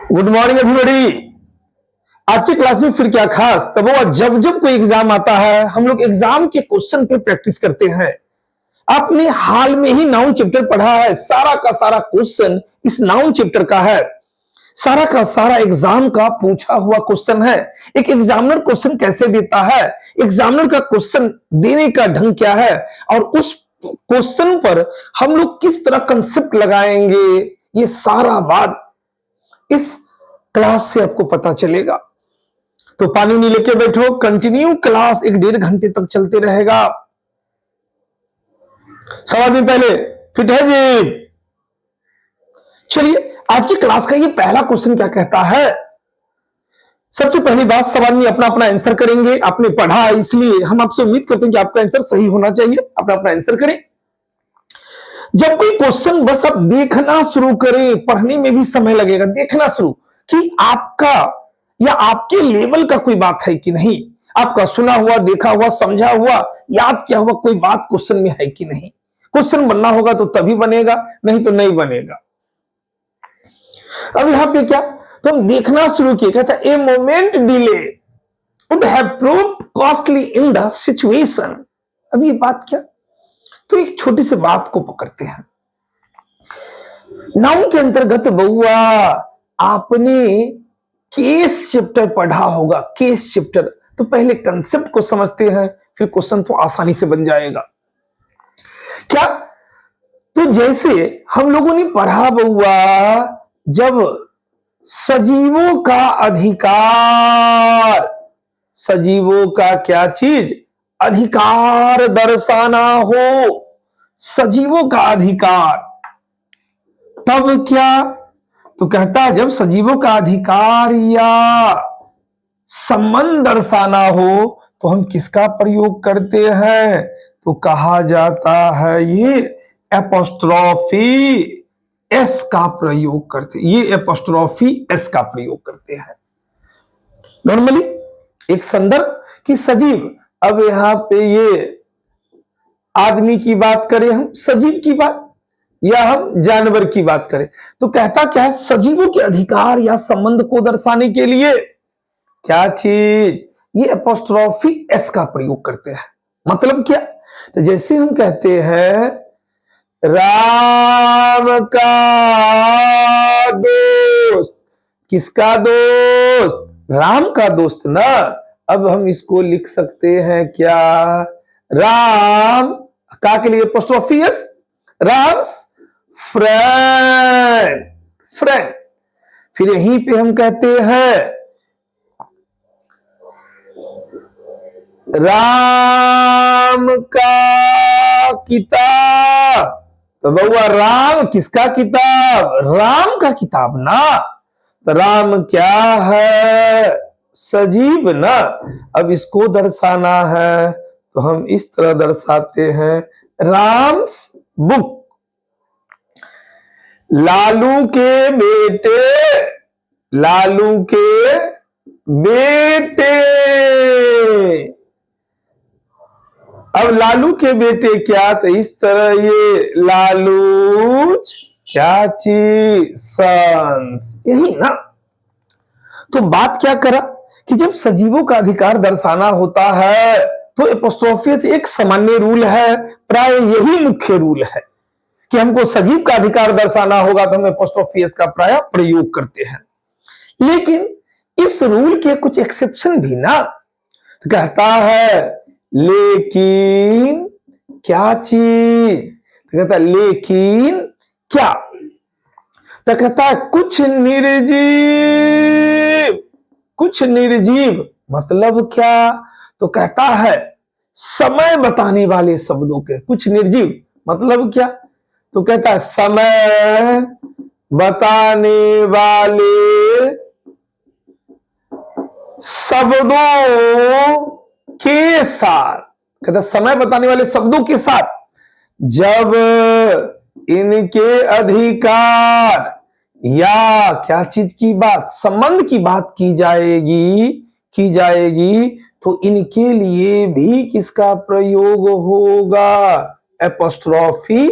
Good morning everybody. आज की class में फिर क्या खास, तब वो जब जब कोई एग्जाम आता है हम लोग एग्जाम के क्वेश्चन पे प्रैक्टिस करते हैं। आपने हाल में ही नाउन चैप्टर पढ़ा है, सारा का सारा क्वेश्चन इस नाउन चैप्टर का है। सारा का सारा एग्जाम का पूछा हुआ क्वेश्चन है। एक एग्जामिनर क्वेश्चन कैसे देता है, एग्जामिनर का क्वेश्चन देने का ढंग क्या है, और उस क्वेश्चन पर हम लोग किस तरह कंसेप्ट लगाएंगे, ये सारा बात इस क्लास से आपको पता चलेगा। तो पानी नहीं लेके बैठो, कंटिन्यू क्लास 1-1.5 घंटे तक चलते रहेगा। सवा दिन पहले फिट है जी। चलिए आज की क्लास का ये पहला क्वेश्चन क्या कहता है। सबसे पहली बात, सवाल में अपना अपना आंसर करेंगे। आपने पढ़ा इसलिए हम आपसे उम्मीद करते हैं कि आपका आंसर सही होना चाहिए। अपना अपना आंसर करें। जब कोई क्वेश्चन बस आप देखना शुरू करें, पढ़ने में भी समय लगेगा, देखना शुरू कि आपका या आपके लेवल का कोई बात है कि नहीं, आपका सुना हुआ, देखा हुआ, समझा हुआ, याद किया हुआ कोई बात क्वेश्चन में है कि नहीं। क्वेश्चन बनना होगा तो तभी बनेगा, नहीं तो नहीं बनेगा। अब यहां पे क्या, तो हम देखना शुरू किए। कहता a moment delay would have proved costly in the situation. अब ये बात क्या, तो एक छोटी सी बात को पकड़ते हैं। नाउन के अंतर्गत बउआ आपने केस चैप्टर पढ़ा होगा। केस चैप्टर तो पहले कंसेप्ट को समझते हैं, फिर क्वेश्चन तो आसानी से बन जाएगा। क्या, तो जैसे हम लोगों ने पढ़ा बउआ, जब सजीवों का अधिकार, सजीवों का क्या चीज, अधिकार दर्शाना हो, सजीवों का अधिकार, तब क्या, तो कहता है जब सजीवों का अधिकार या संबंध दर्शाना हो तो हम किसका प्रयोग करते हैं, तो कहा जाता है ये एपोस्ट्रोफी एस का प्रयोग करते, ये एपोस्ट्रोफी एस का प्रयोग करते हैं। नॉर्मली एक संदर्भ कि सजीव, अब यहां पे ये आदमी की बात करें, हम सजीव की बात, या हम जानवर की बात करें, तो कहता क्या है, सजीवों के अधिकार या संबंध को दर्शाने के लिए क्या चीज, ये एपोस्ट्रोफी एस का प्रयोग करते हैं। मतलब क्या, तो जैसे हम कहते हैं राम का दोस्त, किसका दोस्त, राम का दोस्त ना। अब हम इसको लिख सकते हैं क्या, राम का के लिए apostrophe S, Ram's friend, friend. फिर यहीं पे हम कहते हैं राम का किताब, तो बउआ राम किसका किताब, राम का किताब ना। तो राम क्या है, सजीव ना। अब इसको दर्शाना है तो हम इस तरह दर्शाते हैं, राम्स बुक, लालू के बेटे, लालू के बेटे। अब लालू के बेटे क्या, तो इस तरह ये लालूच क्या चीज, सन्स, यही ना। तो बात क्या करा कि जब सजीवों का अधिकार दर्शाना होता है तो एपोस्ट्रोफी एक सामान्य रूल है, प्राय यही मुख्य रूल है कि हमको सजीव का अधिकार दर्शाना होगा तो हम एपोस्ट्रोफी का प्राय प्रयोग करते हैं। लेकिन इस रूल के कुछ एक्सेप्शन भी ना। तो कहता है लेकिन क्या चीज, तो कहता है लेकिन क्या, तो कहता है कुछ निर्जीव, कुछ निर्जीव मतलब क्या, तो कहता है समय बताने वाले शब्दों के, कुछ निर्जीव मतलब क्या, तो कहता है समय बताने वाले शब्दों के साथ, कहता समय बताने वाले शब्दों के साथ जब इनके अधिकार या क्या चीज की बात, संबंध की बात की जाएगी तो इनके लिए भी किसका प्रयोग होगा, एपोस्ट्रोफी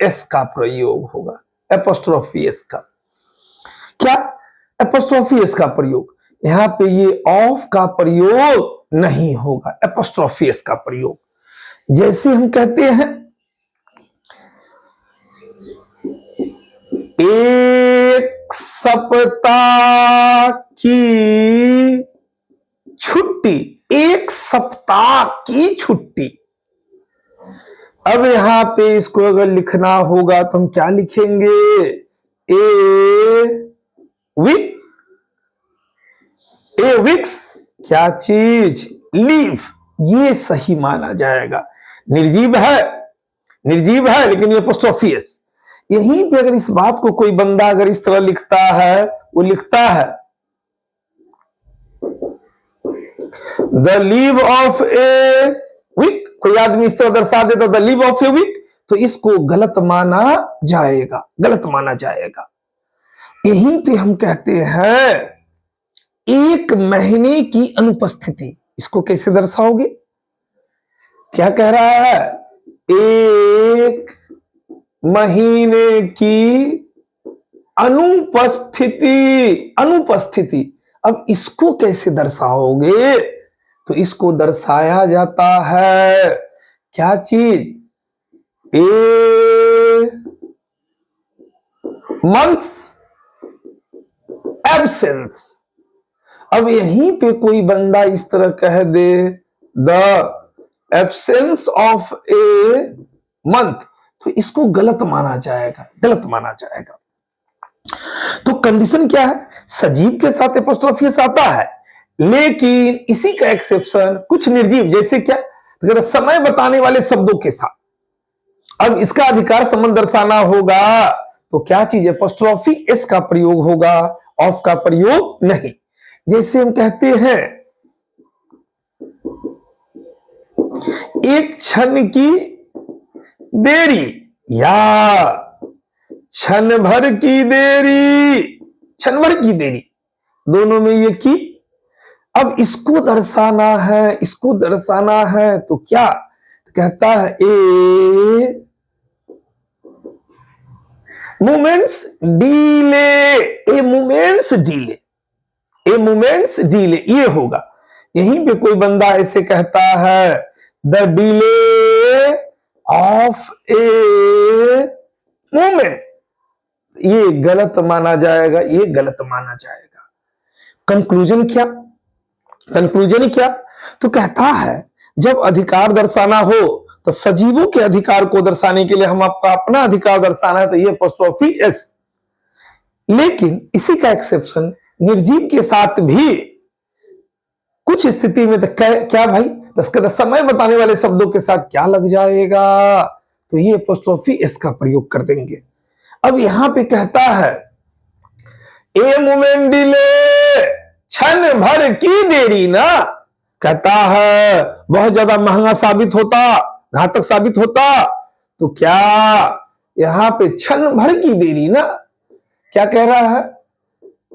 एस का प्रयोग होगा, एपोस्ट्रोफी एस का। क्या? एपोस्ट्रोफी एस का प्रयोग। यहां पे ये ऑफ का प्रयोग नहीं होगा, एपोस्ट्रोफी एस का प्रयोग। जैसे हम कहते हैं एक सप्ताह की छुट्टी, एक सप्ताह की छुट्टी। अब यहां पे इसको अगर लिखना होगा तो हम क्या लिखेंगे? ए वीक्स क्या चीज? लीव। ये सही माना जाएगा। निर्जीव है, निर्जीव है, लेकिन ये एपोस्ट्रोफी एस। यहीं पे अगर इस बात को कोई बंदा अगर इस तरह लिखता है, वो लिखता है the leave of a week, कोई आदमी इस तरह दर्शा देता the leave of a week, तो इसको गलत माना जाएगा, गलत माना जाएगा। यहीं पे हम कहते हैं एक महीने की अनुपस्थिति, इसको कैसे दर्शाओगे? क्या कह रहा है? एक महीने की अनुपस्थिति, अनुपस्थिति। अब इसको कैसे दर्शाओगे? तो इसको दर्शाया जाता है क्या चीज? A month's absence. अब यहीं पे कोई बंदा इस तरह कह दे the absence of a month, तो इसको गलत माना जाएगा, गलत माना जाएगा। तो कंडीशन क्या है? सजीव के साथ एपोस्ट्रोफी एस आता है, लेकिन इसी का एक्सेप्शन कुछ निर्जीव, जैसे क्या? अगर समय बताने वाले शब्दों के साथ अब इसका अधिकार संबंध दर्शाना होगा तो क्या चीज? एपोस्ट्रोफी एस का प्रयोग होगा, ऑफ का प्रयोग नहीं। जैसे हम कहते हैं एक क्षण की देरी या क्षण भर की देरी, क्षण भर की देरी, दोनों में ये की। अब इसको दर्शाना है, इसको दर्शाना है तो क्या कहता है? A moment's delay, a moment's delay, a moment's delay, ये होगा। यहीं पे कोई बंदा ऐसे कहता है the delay of a moment, ये गलत माना जाएगा, ये गलत माना जाएगा। कंक्लूजन क्या? कंक्लूजन क्या? तो कहता है जब अधिकार दर्शाना हो तो सजीवों के अधिकार को दर्शाने के लिए हम आपका अपना अधिकार दर्शाना है, तो ये एपोस्ट्रोफी एस। लेकिन इसी का एक्सेप्शन निर्जीव के साथ भी कुछ स्थिति में तो क्या भाई? तो समय बताने वाले शब्दों के साथ क्या लग जाएगा? तो ये एपोस्ट्रोफी एस का प्रयोग कर देंगे। अब यहां पे कहता है ए मोमेंट डिले, क्षण भर की देरी ना, कहता है बहुत ज्यादा महंगा साबित होता, घातक साबित होता, तो क्या यहां पे क्षण भर की देरी ना, क्या कह रहा है?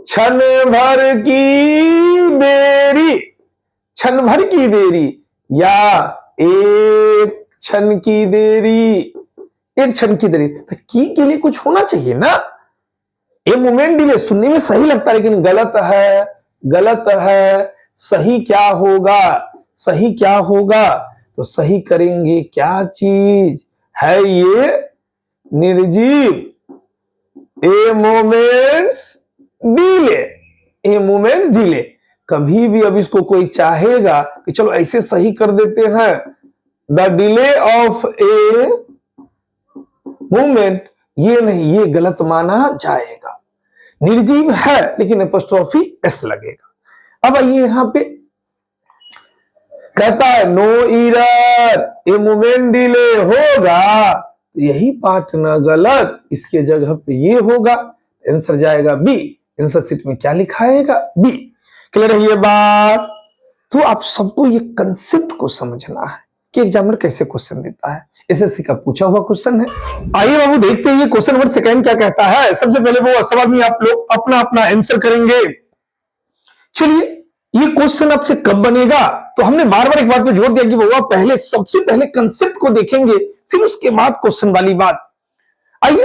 क्षण भर की देरी, क्षण भर की देरी या एक क्षण की देरी, एक क्षण की देरी, तो की के लिए कुछ होना चाहिए ना। ए मोमेंट डिले सुनने में सही लगता है लेकिन गलत है, गलत है। सही क्या होगा? सही क्या होगा? तो सही करेंगे क्या चीज है? ये निर्जीव, a moment's delay, a moment's delay. कभी भी अब इसको कोई चाहेगा कि चलो ऐसे सही कर देते हैं the delay of a movement, ये नहीं, ये गलत माना जाएगा। निर्जीव है लेकिन एपोस्ट्रोफी एस लगेगा। अब आइए यहां पे कहता है no error, a movement delay होगा, यही पार्ट ना गलत, इसके जगह पे ये होगा, आंसर जाएगा बी। आंसर शीट में क्या लिखाएगा? बी। क्लियर है ये बात? तो आप सबको ये कंसेप्ट को समझना है कि एग्जामिनर कैसे क्वेश्चन देता है। एसएससी का पूछा हुआ क्वेश्चन है। आइए बाबू देखते हैं ये क्वेश्चन नंबर सेकंड क्या कहता है। सबसे पहले वो सवाल में आप लोग अपना अपना आंसर करेंगे। चलिए ये क्वेश्चन आपसे कब बनेगा? तो हमने बार बार एक बात पे जोर दिया कि बाबा पहले सबसे पहले कंसेप्ट को देखेंगे, फिर उसके बाद क्वेश्चन वाली बात। आइए,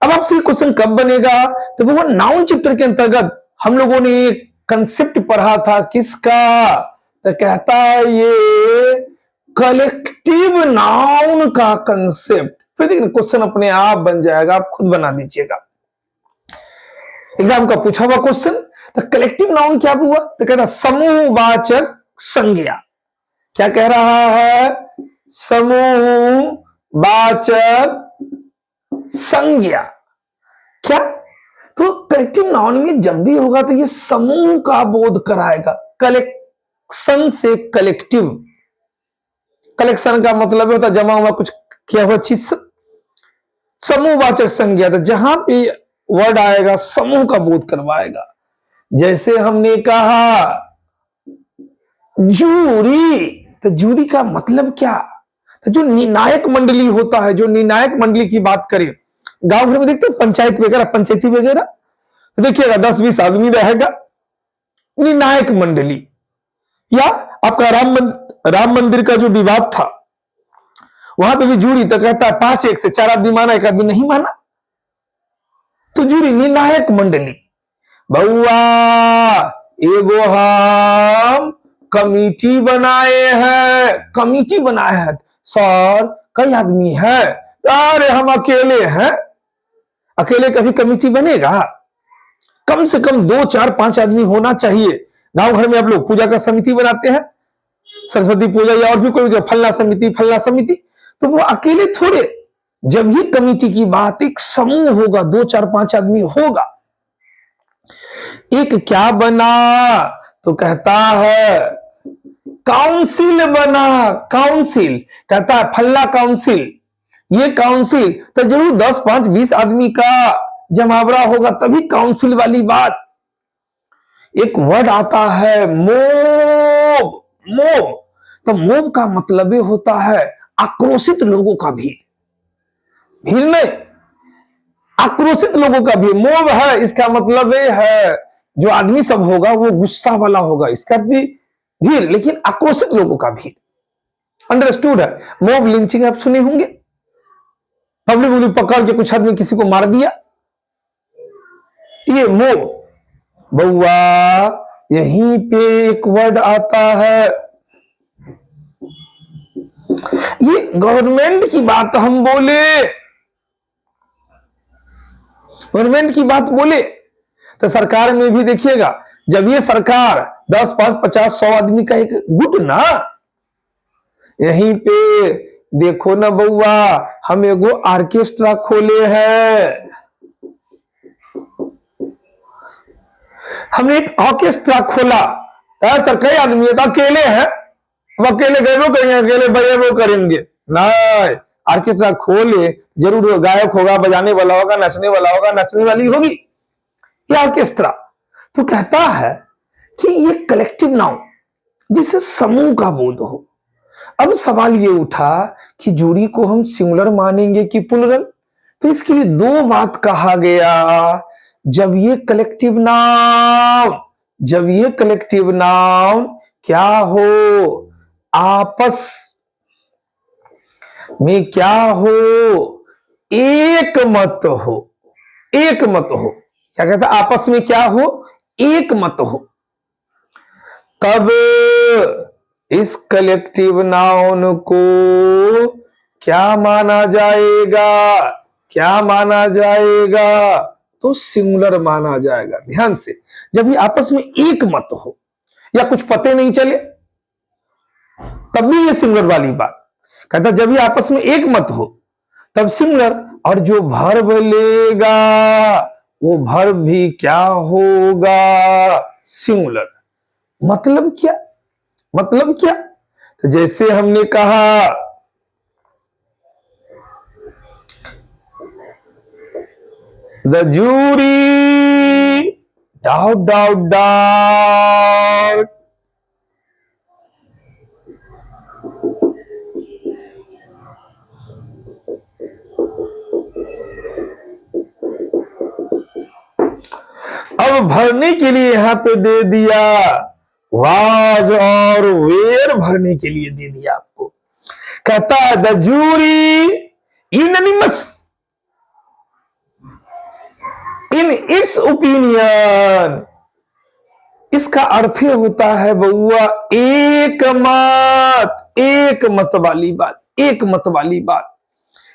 अब आपसे ये क्वेश्चन कब बनेगा, तो वो नाउन चैप्टर के अंतर्गत हम लोगों ने एक कंसेप्ट पढ़ा था, किसका, तो कहता है ये कलेक्टिव नाउन का कंसेप्ट। फिर देखिए क्वेश्चन अपने आप बन जाएगा, आप खुद बना दीजिएगा। एग्जाम का पूछा हुआ क्वेश्चन, तो कलेक्टिव नाउन क्या हुआ, तो कहता समूहवाचक संज्ञा। क्या कह रहा है, समूहवाचक संज्ञा। क्या, तो कलेक्टिव नाउन में जब भी होगा तो ये समूह का बोध कराएगा। कलेक्शन से कलेक्टिव, कलेक्शन का मतलब होता है जमा हुआ कुछ किया हुआ चीज। समूहवाचक संज्ञा, तो जहां पे वर्ड आएगा समूह का बोध करवाएगा। जैसे हमने कहा जूरी, तो जूरी का मतलब क्या, तो जो निर्णायक मंडली होता है, जो निर्णायक मंडली की बात करें, गांव घर में देखते हैं पंचायत वगैरह, पंचायती वगैरह, तो देखिएगा 10-20 आदमी रहेगा, निर्णायक मंडली। या आपका राम मंदिर का जो विवाद था, वहां पे भी जूरी तो कहता है 5-1 से 4 आदमी माना, 1 आदमी नहीं माना, तो जूरी निर्णायक मंडली। बउआ एगो हम कमिटी बनाए हैं, कमिटी बनाए हैं सर, कई आदमी है, अरे हम अकेले हैं। अकेले कभी कमिटी बनेगा, कम से कम 2-4-5 आदमी होना चाहिए। गांव घर में आप लोग पूजा का समिति बनाते हैं, सरस्वती पूजा या और भी कोई फलना समिति, तो वो अकेले थोड़े, जब ही कमिटी की बात, एक समूह होगा, 2-4-5 आदमी होगा। एक क्या बना, तो कहता है काउंसिल बना। काउंसिल कहता है फल्ला काउंसिल, ये काउंसिल तो जरूर 10-5-20 आदमी का जमावड़ा होगा, तभी काउंसिल वाली बात। एक वर्ड आता है मोब। मोब, तो मोब का मतलब होता है आक्रोशित लोगों का भीड़। भीड़ में आक्रोशित लोगों का भीड़ मोब है, इसका मतलब है जो आदमी सब होगा वो गुस्सा वाला होगा, इसका भी भीड़, लेकिन आक्रोशित लोगों का भीड़। अंडरस्टूड है। मोब लिंचिंग आप सुने होंगे, पब्लिक उब्लिक पकड़ के कुछ आदमी किसी को मार दिया, ये मोब। बउआ यहीं पे एक वर्ड आता है, ये गवर्नमेंट की बात हम बोले, गवर्नमेंट की बात बोले तो सरकार में भी देखिएगा, जब ये सरकार 10, 5, 50, 100 आदमी का एक गुट ना, यहीं पे देखो ना बउआ हम एगो ऑर्केस्ट्रा खोले हैं, हमने एक ऑर्केस्ट्रा खोला। सर कई आदमी तो अकेले हैं, अकेले गए करेंगे, अकेले बजे करेंगे, नहीं, ऑर्केस्ट्रा खोले, जरूर गायक होगा, बजाने वाला होगा, नचने वाला होगा, नचने वाली होगी, ये ऑर्केस्ट्रा। तो कहता है कि ये कलेक्टिव नाउन जिससे समूह का बोध हो। अब सवाल ये उठा कि जूरी को हम सिंगुलर मानेंगे कि प्लुरल, तो इसके लिए 2 बात कहा गया। जब ये कलेक्टिव नाउन क्या हो, आपस में क्या हो, एक मत हो, एक मत हो। क्या कहता है, आपस में क्या हो, एक मत हो, तब इस कलेक्टिव नाउन को क्या माना जाएगा, क्या माना जाएगा, तो सिंगुलर माना जाएगा। ध्यान से, जब ये आपस में एक मत हो या कुछ पते नहीं चले तब भी ये सिंगुलर वाली बात। कहता जब ये आपस में एक मत हो तब सिंगुलर, और जो वर्ब लेगा वो वर्ब भी क्या होगा, सिंगुलर। मतलब क्या, मतलब क्या, तो जैसे हमने कहा the jury doubt doubt doubt, अब भरने के लिए यहां पे दे दिया वाज और वेर, भरने के लिए दे दिया आपको। कहता है the jury unanimous, in its opinion, इसका अर्थ होता है बउआ एक मत, एक मत वाली बात, एक मत वाली बात।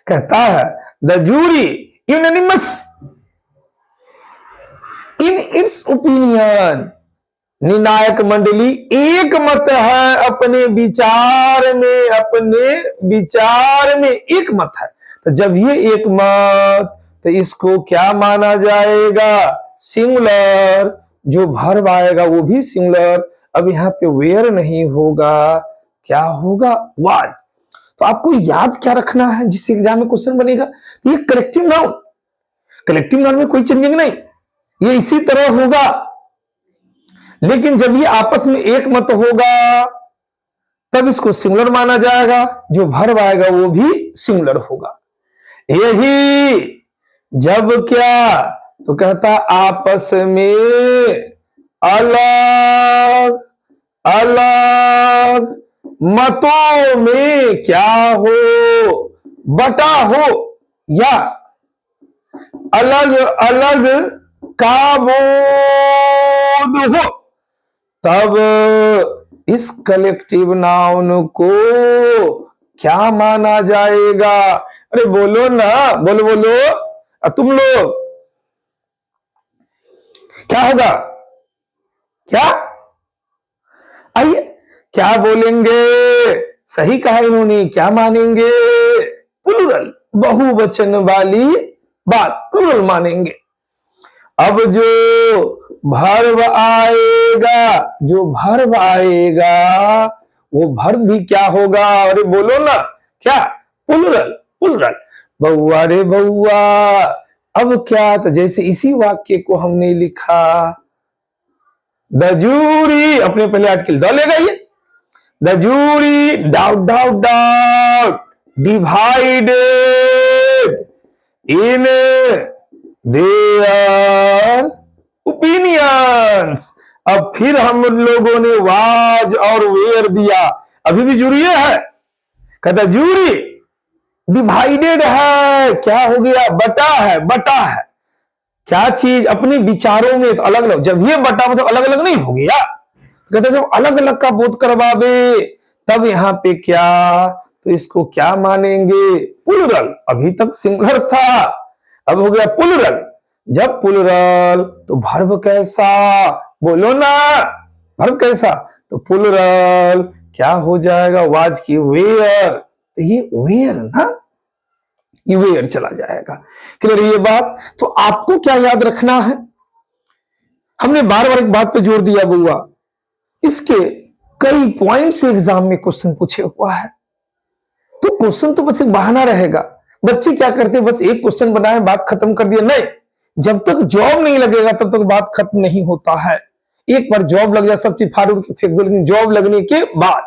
कहता है the jury unanimous in its opinion, निर्णायक मंडली एक मत है अपने विचार में, अपने विचार में एक मत है। तो जब ये एक मत, तो इसको क्या माना जाएगा? सिंगुलर। जो वर्ब आएगा वो भी सिंगुलर। अब यहाँ पे वेयर नहीं होगा, क्या होगा? वाज। तो आपको याद क्या रखना है जिससे एग्जाम में क्वेश्चन बनेगा? ये कलेक्टिव नाउन, कलेक्टिव नाउन में कोई चेंजिंग नहीं, ये इसी तरह होगा। लेकिन जब ये आपस में एक मत होगा तब इसको सिंगुलर माना जाएगा, जो वर्ब आएगा वो भी सिंगुलर होगा। यही जब क्या, तो कहता आपस में अलग अलग मतों में क्या हो, बटा हो या अलग अलग का बोध हो, तब इस कलेक्टिव नाउन को क्या माना जाएगा? अरे बोलो ना, बोलो बोलो तुम लोग, क्या होगा? क्या आइए क्या बोलेंगे? सही कहा इन्होंने, क्या मानेंगे? प्लूरल, बहुवचन वाली बात, प्लूरल मानेंगे। अब जो वर्ब आएगा, जो वर्ब आएगा वो वर्ब भी क्या होगा? अरे बोलो ना, क्या? Plural, plural. बउआ रे बउआ, अब क्या? तो जैसे इसी वाक्य को हमने लिखा, द जूरी, अपने पहले आर्टिकल द लेगा ये, the jury doubt doubt doubt divided in their opinions. अब फिर हम लोगों ने वाज और वेयर दिया, अभी भी जूरी है। कहता जूरी डिवाइडेड है, क्या हो गया? बटा है, बटा है। क्या चीज? अपने विचारों में। तो अलग अलग, जब ये बटा मतलब अलग अलग नहीं हो गया। कहते जब अलग अलग का बोध करवावे तब यहाँ पे क्या, तो इसको क्या मानेंगे? प्लूरल। अभी तक सिंगुलर था, अब हो गया प्लूरल। जब प्लूरल तो वर्ब कैसा? बोलो ना, वर्ब कैसा? तो प्लूरल क्या हो जाएगा? वाज की वेयर, तो ये वेयर ना, ये वेयर चला जाएगा। क्लियर ये बात? तो आपको क्या याद रखना है? हमने बार बार एक बात पे जोर दिया बुआ, इसके कई पॉइंट से एग्जाम में क्वेश्चन पूछे हुआ है। तो क्वेश्चन तो बस एक बहाना रहेगा। बच्चे क्या करते हैं, बस एक क्वेश्चन बनाए, बात खत्म कर दिया। नहीं, जब तक जॉब नहीं लगेगा तब तक बात खत्म नहीं होता है। एक बार जॉब लग जाए सब चीज फाड़ के फेंक दो, लेकिन जॉब लगने के बाद।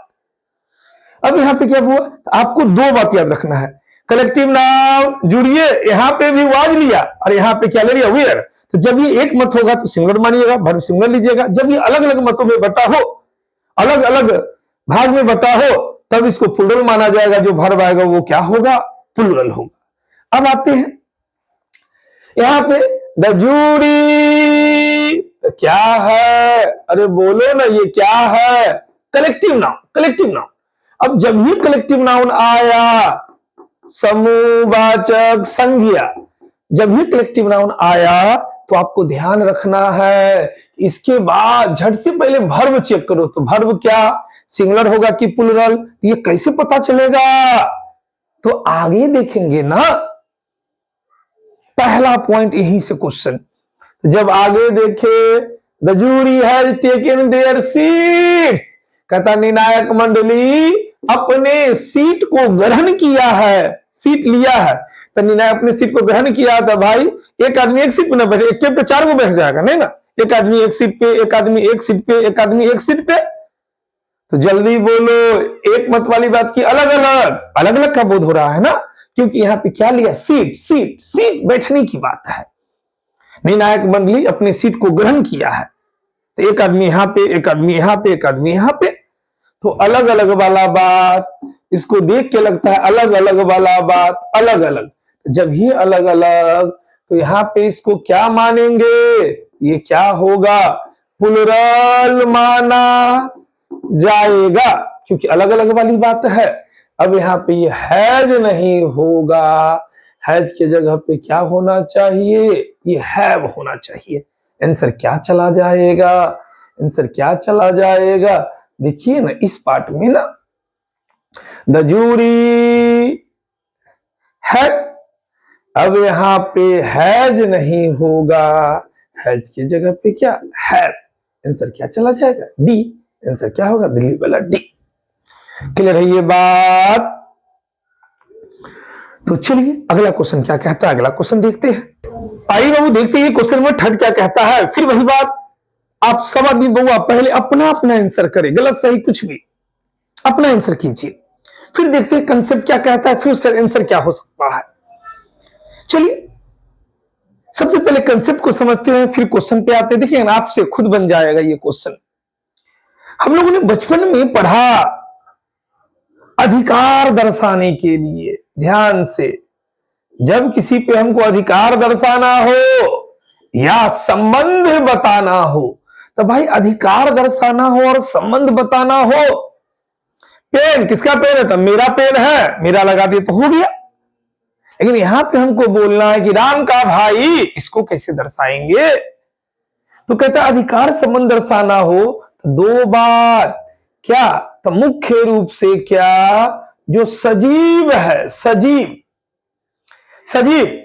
अब यहां पे क्या हुआ? आपको दो बात याद रखना है। कलेक्टिव नाउन जुड़िए, यहां पे भी वाज लिया और यहां पे क्या ले लिया? वेयर। तो जब ये एक मत होगा तो सिंगुलर मानिएगा, वर्ब सिंगुलर लीजिएगा। जब ये अलग अलग मतों में बटा हो, अलग अलग भाग में बटा हो, तब इसको प्लूरल माना जाएगा। जो वर्ब आएगा वो क्या होगा? प्लूरल होगा। अब आते हैं यहां पे द जूरी, तो क्या है? अरे बोलो ना, ये क्या है? Collective noun, collective noun. अब जब ये कलेक्टिव नाउन आया, समूहवाचक संज्ञा, जब ये कलेक्टिव नाउन आया तो आपको ध्यान रखना है, इसके बाद झट से पहले वर्ब चेक करो। तो वर्ब क्या सिंगुलर होगा कि प्लूरल? तो ये कैसे पता चलेगा? तो आगे देखेंगे ना, पहला पॉइंट यहीं से क्वेश्चन। जब आगे देखे, the jury has taken their seats, कहता निर्णायक मंडली अपने सीट को ग्रहण किया है, सीट लिया है। तो निर्णायक अपने सीट को ग्रहण किया था। भाई एक आदमी एक सीट पे ना बैठे, एक पे चार को बैठ जाएगा, नहीं ना? एक आदमी एक सीट पे, एक आदमी एक सीट पे, एक आदमी एक सीट पे। तो जल्दी बोलो, एक मत वाली बात की अलग अलग, अलग अलग का बोध हो रहा है ना, क्योंकि यहां पे क्या लिया? सीट, सीट, सीट बैठने की बात है। निर्णायक मंडली अपने सीट को ग्रहण किया है, तो एक आदमी यहां पे, एक आदमी यहां पे, एक आदमी यहां पे। तो अलग अलग वाला बात, इसको देख के लगता है अलग अलग वाला बात अलग अलग। जब ये अलग अलग, तो यहां पे इसको क्या मानेंगे, ये क्या होगा, प्लुरल माना जाएगा, क्योंकि अलग अलग वाली बात है। अब यहाँ पे ये हैज नहीं होगा, हैज के जगह पे क्या होना चाहिए, ये हैव होना चाहिए। आंसर क्या चला जाएगा, आंसर क्या चला जाएगा, देखिए ना इस पार्ट में ना, द जूरी हैज, अब यहां पे हैज नहीं होगा, हैज की जगह पे क्या, हैव, आंसर क्या चला जाएगा, डी, आंसर क्या होगा, दिल्ली वाला डी। क्लियर है ये बात। तो चलिए अगला क्वेश्चन क्या कहता है, अगला क्वेश्चन देखते हैं। आइए बाबू देखते हैं क्वेश्चन नंबर 3 क्या कहता है। फिर वही बात, आप सब आदमी बउआ पहले अपना अपना आंसर करें, गलत सही कुछ भी अपना आंसर कीजिए, फिर देखते हैं कंसेप्ट क्या कहता है, फिर उसका आंसर क्या हो सकता है। चलिए सबसे पहले कंसेप्ट को समझते हैं, फिर क्वेश्चन पे आते हैं। देखिए आपसे खुद बन जाएगा ये क्वेश्चन। हम लोगों ने बचपन में पढ़ा अधिकार दर्शाने के लिए, ध्यान से, जब किसी पे हमको अधिकार दर्शाना हो या संबंध बताना हो, तो भाई अधिकार दर्शाना हो और संबंध बताना हो, पेन किसका पेन है, तो मेरा पेन है, मेरा लगा दिया तो हो गया। लेकिन यहां पे हमको बोलना है कि राम का भाई, इसको कैसे दर्शाएंगे, तो कहता है अधिकार संबंध दर्शाना हो तो दो बार, क्या, तो मुख्य रूप से क्या, जो सजीव है, सजीव, सजीव,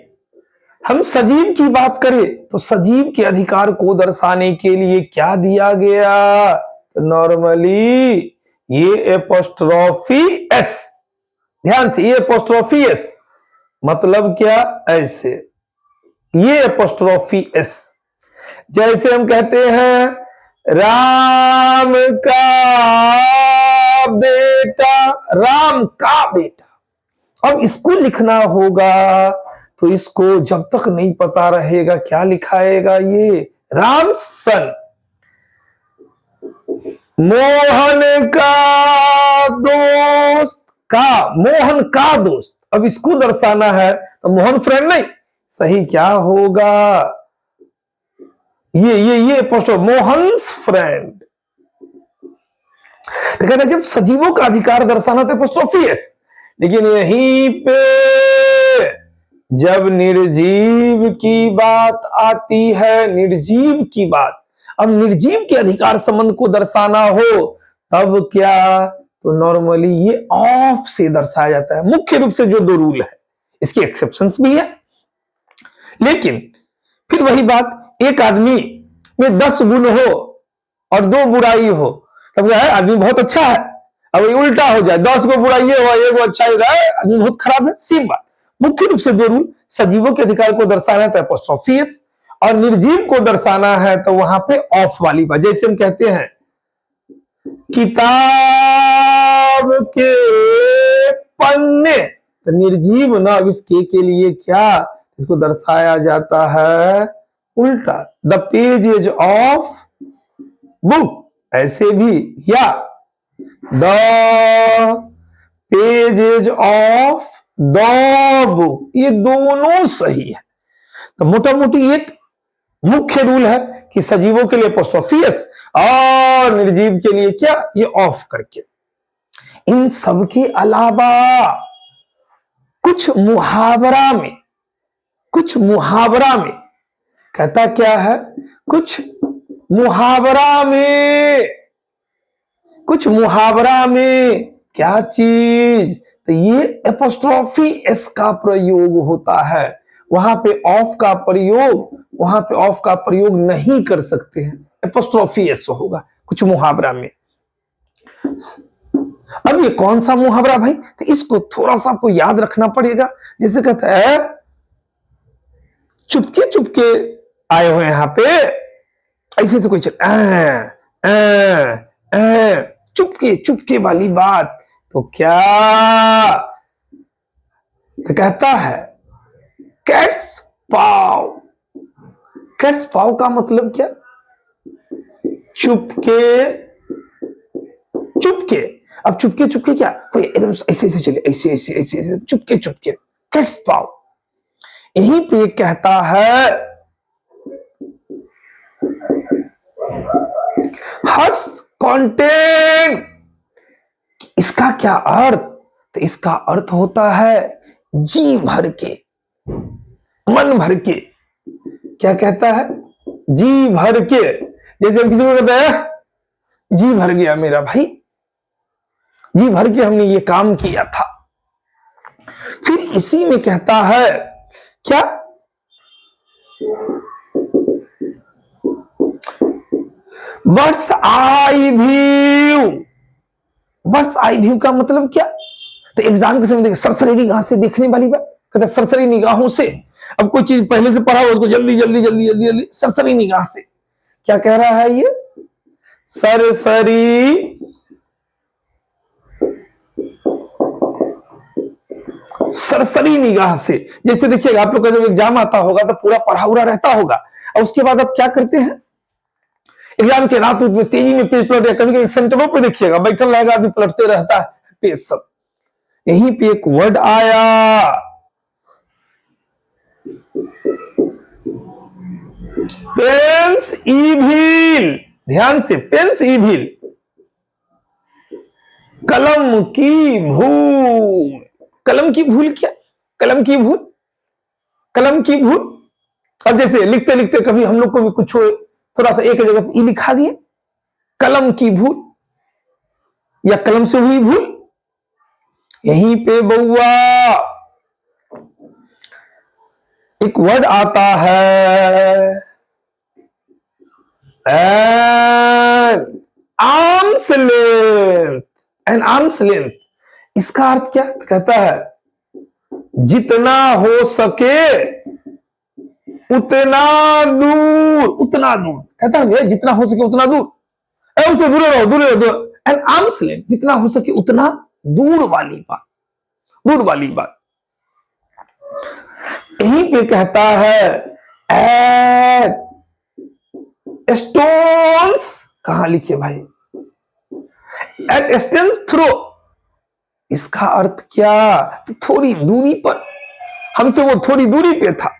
हम सजीव की बात करें तो सजीव के अधिकार को दर्शाने के लिए क्या दिया गया, तो नॉर्मली ये एपोस्ट्रोफी एस, ध्यान से, ये एपोस्ट्रोफी एस मतलब क्या, ऐसे, ये एपोस्ट्रोफी एस, जैसे हम कहते हैं राम का बेटा, राम का बेटा। अब इसको लिखना होगा तो इसको जब तक नहीं पता रहेगा क्या लिखाएगा, ये राम सन, मोहन का दोस्त, का, मोहन का दोस्त। अब इसको दर्शाना है तो मोहन फ्रेंड नहीं, सही क्या होगा, ये पोस्टर मोहन्स फ्रेंड। तो कहते जब सजीवों का अधिकार दर्शाना तो पोस्टोफियस, लेकिन यहीं पे जब निर्जीव की बात आती है, निर्जीव की बात, अब निर्जीव के अधिकार संबंध को दर्शाना हो तब क्या, तो नॉर्मली ये ऑफ से दर्शाया जाता है। मुख्य रूप से जो दो रूल है, इसके एक्सेप्शंस भी है, लेकिन फिर वही बात, एक आदमी में 10 गुण हो और 2 बुराई हो, तब क्या है, आदमी बहुत अच्छा है। अब ये उल्टा हो जाए, 10 को बुराई हो, 1 को अच्छा है, आदमी बहुत खराब है, सेम बात। मुख्य रूप से दो रूल, सजीवों के अधिकार को दर्शाना है तो एपोस्ट्रोफियस, और निर्जीव को दर्शाना है तो वहां पे ऑफ वाली बात। जैसे हम कहते हैं किताब के पन्ने, तो निर्जीव ना, अब इस के लिए क्या, इसको दर्शाया जाता है उल्टा, the page is of book, ऐसे भी, या the page is of the book, ये दोनों सही है। तो मोटा मोटी एक मुख्य रूल है कि सजीवों के लिए एपोस्ट्रोफियस और निर्जीव के लिए क्या, ये ऑफ करके। इन सब के अलावा कुछ मुहावरा में, कुछ मुहावरा में कहता क्या है, कुछ मुहावरा में, कुछ मुहावरा में क्या चीज, तो ये एपोस्ट्रोफी एस का प्रयोग होता है। वहां पे ऑफ का प्रयोग, वहां पे ऑफ का प्रयोग नहीं कर सकते हैं, एपोस्ट्रोफी एस होगा कुछ मुहावरा में। अब ये कौन सा मुहावरा भाई, तो इसको थोड़ा सा आपको याद रखना पड़ेगा। जैसे कहता है चुपके चुपके आए हुए यहां पे, ऐसे से कोई चल, चुपके चुपके वाली बात, तो क्या, तो कहता है कैट्स पाव। कैट्स पाव का मतलब क्या, चुपके चुपके। अब चुपके चुपके क्या, कोई एकदम ऐसे ऐसे चले, ऐसे ऐसे ऐसे ऐसे चुपके चुपके, कैट्स पाव। यहीं पे कहता है हर्ष कंटेंट। इसका क्या अर्थ? तो इसका अर्थ होता है जी भर के, मन भर के। क्या कहता है? जी भर के। जैसे हम किसी को कहते हैं जी भर गया मेरा भाई, जी भर के हमने ये काम किया था। फिर इसी में कहता है क्या? Birds eye view. Birds eye view का मतलब क्या? तो एग्जाम के समय देखिए सरसरी निगाह से देखने वाली बात, कहते हैं सरसरी निगाहों से। अब कोई चीज पहले से पढ़ा हो उसको जल्दी जल्दी जल्दी जल्दी जल्दी सरसरी निगाह से। क्या कह रहा है ये? सरसरी सरसरी निगाह से। जैसे देखिएगा आप लोग का जब एग्जाम आता होगा तो पूरा पढ़ा हुआ रहता होगा, और उसके बाद आप क्या करते हैं? एग्जाम के रात में तेजी में पेज पलट, कभी कभी सेंटरों पे देखिएगा बैठल रहेगा आदमी, पलटते रहता है पेज सब। यहीं पे एक वर्ड आया पेंस इविल। ध्यान से, पेंस इविल, कलम की भूल। कलम की भूल क्या? कलम की भूल, कलम की भूल। अब जैसे लिखते लिखते कभी हम लोग को भी कुछ थोड़ा सा एक जगह ई लिखा गया, कलम की भूल या कलम से हुई भूल। यहीं पे बउआ एक वर्ड आता है arms length. An arms length, इसका अर्थ क्या? कहता है जितना हो सके उतना दूर, उतना दूर। कहता है जितना हो सके उतना दूर, उनसे दूर रहो, दूर रहो। एन आर्म्स लेंथ, जितना हो सके उतना दूर वाली बात, दूर वाली बात। यहीं पे कहता है स्टोन्स। कहां लिखे भाई? At stones throw. इसका अर्थ क्या? तो थोड़ी दूरी पर, हमसे वो थोड़ी दूरी पे था।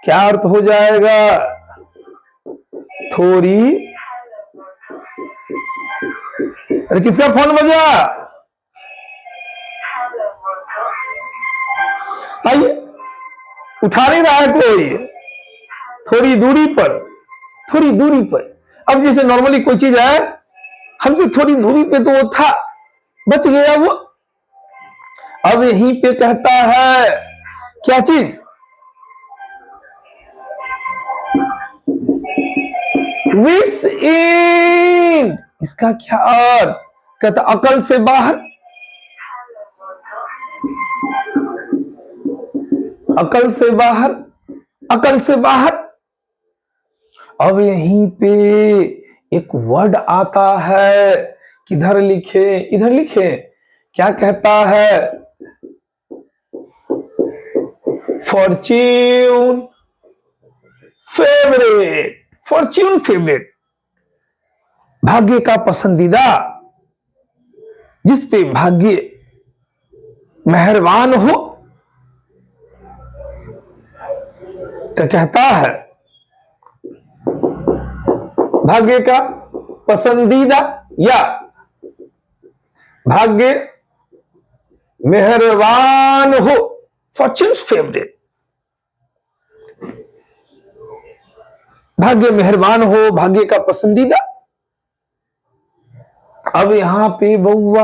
क्या अर्थ हो जाएगा? थोड़ी। अरे किसका फोन बजा? आइए, उठा नहीं रहा है कोई। थोड़ी दूरी पर, थोड़ी दूरी पर। अब जैसे नॉर्मली कोई चीज है हमसे थोड़ी दूरी पे तो वो था, बच गया वो। अब यहीं पे कहता है क्या चीज? विट्स इन। इसका क्या अर्थ? कहता अकल से बाहर, अकल से बाहर, अकल से बाहर। अब यहीं पे एक वर्ड आता है, किधर लिखे? इधर लिखे। क्या कहता है? Fortune favourite. फॉर्च्यून फेवरेट, भाग्य का पसंदीदा, जिस पे भाग्य मेहरबान हो। तो कहता है भाग्य का पसंदीदा या भाग्य मेहरबान हो, फॉर्च्यून फेवरेट। भाग्य मेहरबान हो, भाग्य का पसंदीदा। अब यहां पे बउआ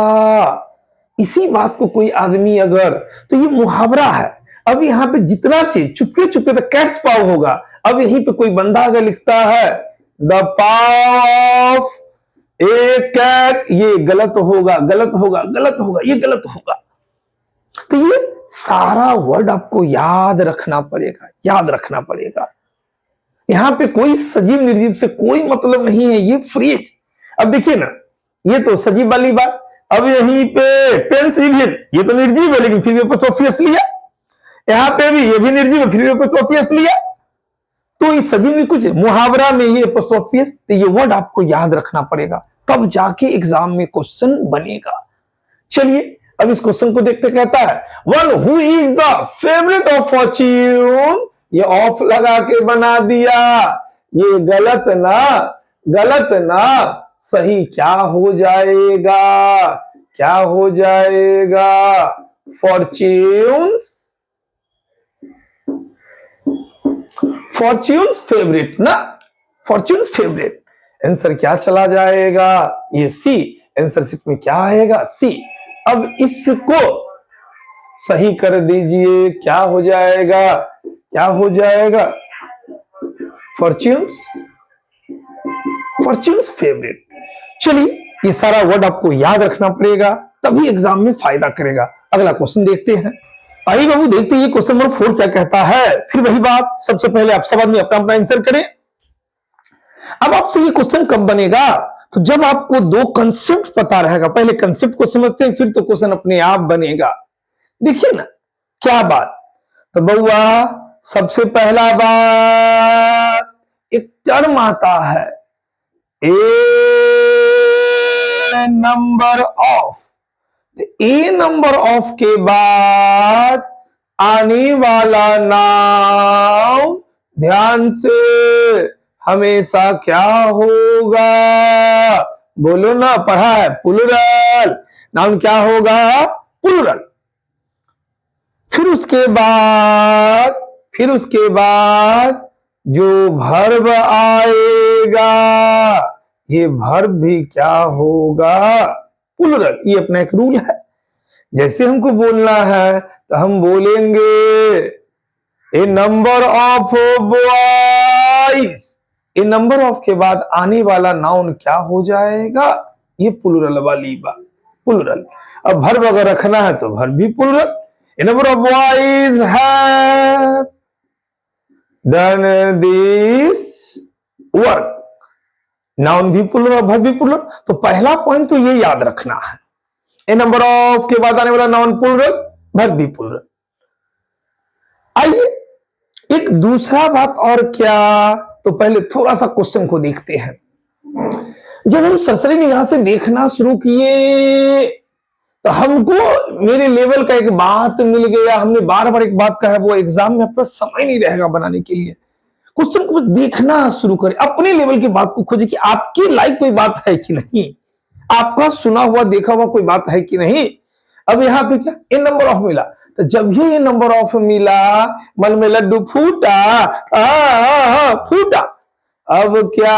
इसी बात को कोई आदमी अगर, तो ये मुहावरा है। अब यहां पे जितना चीज चुपके चुपके तो कैट्स पाव होगा। अब यहीं पे कोई बंदा अगर लिखता है the paw of a cat, ये गलत होगा, गलत होगा, गलत होगा, ये गलत होगा। तो ये सारा वर्ड आपको याद रखना पड़ेगा, याद रखना पड़ेगा। यहां पे कोई सजीव निर्जीव से कोई मतलब नहीं है, ये फ्रीज। अब देखिए ना, ये तो सजीव वाली बात। अब यहीं पे पेंस इविल, ये तो निर्जीव है लेकिन फिर भी एपोस्ट्रोफियस लिया। यहां पे भी ये भी निर्जीव है फिर भी एपोस्ट्रोफियस लिया। तो इस सजीव में कुछ मुहावरा में ये एपोस्ट्रोफियस, तो ये वर्ड आपको याद रखना पड़ेगा, तब जाके एग्जाम में क्वेश्चन बनेगा। चलिए अब इस क्वेश्चन को देखते कहता है one who is the favourite of Fortune, ये ऑफ लगा के बना दिया, ये गलत ना, गलत ना, सही क्या हो जाएगा, क्या हो जाएगा, फॉर्च्यून्स, फॉर्च्यून्स फेवरेट ना, फॉर्च्यून्स फेवरेट, आंसर क्या चला जाएगा, ये सी, आंसर शीट में क्या आएगा, सी। अब इसको सही कर दीजिए, क्या हो जाएगा, क्या हो जाएगा, फॉर्च्यून्स, फॉर्च्यून्स फेवरेट। चलिए ये सारा वर्ड आपको याद रखना पड़ेगा, तभी एग्जाम में फायदा करेगा। अगला क्वेश्चन देखते हैं। आइए बाबू देखते हैं ये क्वेश्चन नंबर 4 क्या कहता है। फिर वही बात, सबसे पहले आप सब आदमी अपना अपना आंसर करें। अब आपसे ये क्वेश्चन कब बनेगा, तो जब आपको दो कंसेप्ट पता रहेगा। पहले कंसेप्ट को समझते हैं, फिर तो क्वेश्चन अपने आप बनेगा। देखिए ना क्या बात, तो बउआ सबसे पहला बात, एक टर्म आता है a number of, a number of के बाद आने वाला नाम ध्यान से हमेशा क्या होगा, बोलो ना, पढ़ा है, प्लूरल, नाउन क्या होगा, प्लूरल। फिर उसके बाद जो वर्ब आएगा, ये वर्ब भी क्या होगा, प्लूरल। ये अपना एक रूल है, जैसे हमको बोलना है तो हम बोलेंगे a number of boys, a number of के बाद आने वाला नाउन क्या हो जाएगा, ये प्लूरल वाली बात, प्लूरल। अब वर्ब अगर रखना है तो वर्ब भी plural, a number of boys have done this work, noun भी प्लूरल, वर्ब भी प्लूरल। तो पहला पॉइंट तो ये याद रखना है, ए नंबर ऑफ के बाद आने वाला नाउन प्लूरल, वर्ब भी प्लूरल। आइए एक दूसरा बात और क्या, तो पहले थोड़ा सा क्वेश्चन को देखते हैं। जब हम सरसरी निगाह से देखना शुरू किए तो हमको मेरे लेवल का एक बात मिल गया। हमने बार बार एक बात कहा है, वो एग्जाम में अपना समय नहीं रहेगा बनाने के लिए। क्वेश्चन को देखना शुरू करें, अपने लेवल की बात को खोजे कि आपके लायक कोई बात है कि नहीं, आपका सुना हुआ देखा हुआ कोई बात है कि नहीं। अब यहाँ पे क्या ए नंबर ऑफ मिला, तो जब ये नंबर ऑफ मिला मन में लड्डू फूटा, फूटा। अब क्या,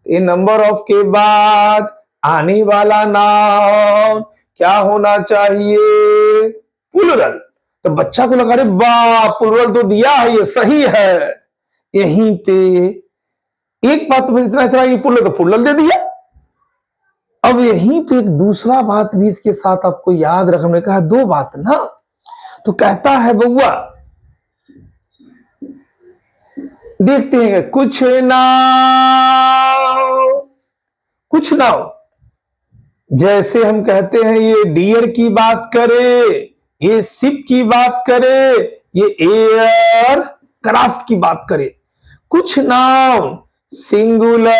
ए नंबर ऑफ के बाद आने वाला नाउन क्या होना चाहिए, प्लूरल। तो बच्चा को लगा रे वाह प्लूरल तो दिया है, ये सही है। यहीं पे एक बात तो इतना कि प्लूरल तो प्लूरल दे दिया। अब यहीं पे एक दूसरा बात भी इसके साथ आपको याद रखने, हमने कहा दो बात ना, तो कहता है बउआ देखते हैं कुछ नाउ, जैसे हम कहते हैं ये डियर की बात करे, ये शिप की बात करे, ये एयर क्राफ्ट की बात करे। कुछ नाउन सिंगुलर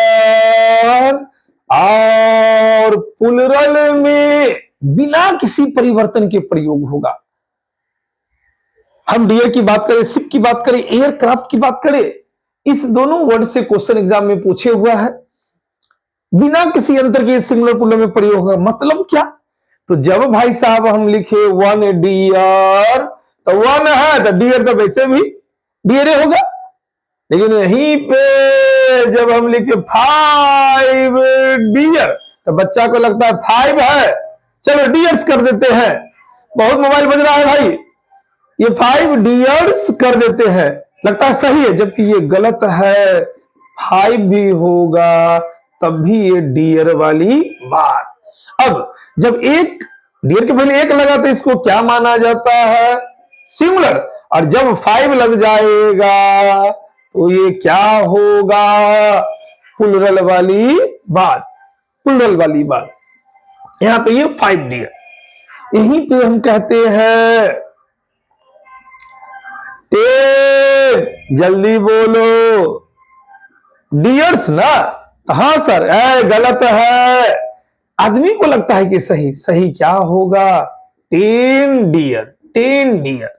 और प्लूरल में बिना किसी परिवर्तन के प्रयोग होगा। हम डियर की बात करें, शिप की बात करें, एयरक्राफ्ट की बात करें, इस दोनों वर्ड से क्वेश्चन एग्जाम में पूछे हुआ है, बिना किसी अंतर के सिंगुलर प्लूरल में प्रयोग होगा। मतलब क्या, तो जब भाई साहब हम लिखे वन डियर, तो वन है तो डियर तो वैसे भी डियर होगा। लेकिन यहीं पे जब हम लिखे 5 डियर, तो बच्चा को लगता है 5 है, चलो डियर्स कर देते हैं। बहुत मोबाइल बज रहा है भाई, ये 5 डियर्स कर देते हैं, लगता है सही है, जबकि ये गलत है। 5 भी होगा तब भी ये डियर वाली बात। अब जब एक डियर के पहले एक लगा तो इसको क्या माना जाता है, सिंगुलर। और जब 5 लग जाएगा तो ये क्या होगा, प्लूरल वाली बात, प्लूरल वाली बात। यहां पे ये 5 डियर, यहीं पे हम कहते हैं 10, जल्दी बोलो डियर्स ना, हाँ सर गलत है। आदमी को लगता है कि सही, सही क्या होगा, 10 डियर, 10 डियर,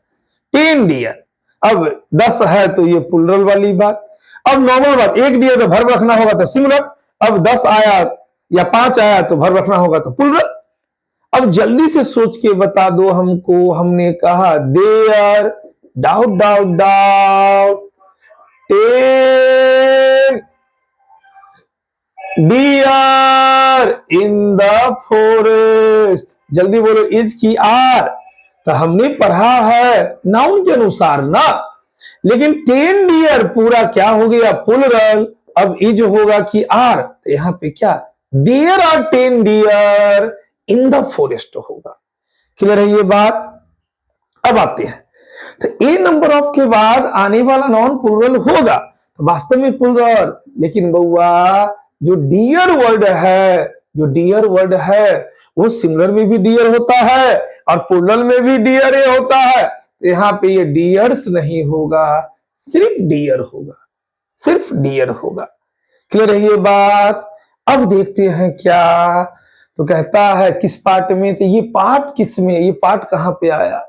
10 डियर। अब 10 है तो ये प्लूरल वाली बात। अब नॉर्मल बात, 1 डियर तो वर्ब रखना होगा तो सिंगुलर। अब 10 आया या 5 आया तो वर्ब रखना होगा तो प्लूरल। अब जल्दी से सोच के बता दो हमको, हमने कहा there, doubt doubt doubt, 10 deer in the forest. जल्दी बोलो, इज की आर, तो हमने पढ़ा है नाउन के अनुसार ना, लेकिन 10 डियर पूरा क्या हो गया, प्लूरल। अब इज होगा कि आर, तो यहां पे क्या, there are 10 deer in the forest होगा। क्लियर है ये बात। अब आते हैं, तो ए नंबर ऑफ के बाद आने वाला नॉन प्लूरल होगा, तो वास्तव में प्लूरल, लेकिन बउआ जो डियर वर्ड है, जो डियर वर्ड है वो सिंगुलर में भी डियर होता है और प्लूरल में भी डियर होता है। तो यहां पे ये डियर्स नहीं होगा, सिर्फ डियर होगा, सिर्फ डियर होगा। क्लियर है ये बात। अब देखते हैं क्या, तो कहता है किस पार्ट में, तो ये पार्ट किस में, ये पार्ट कहां पे आया,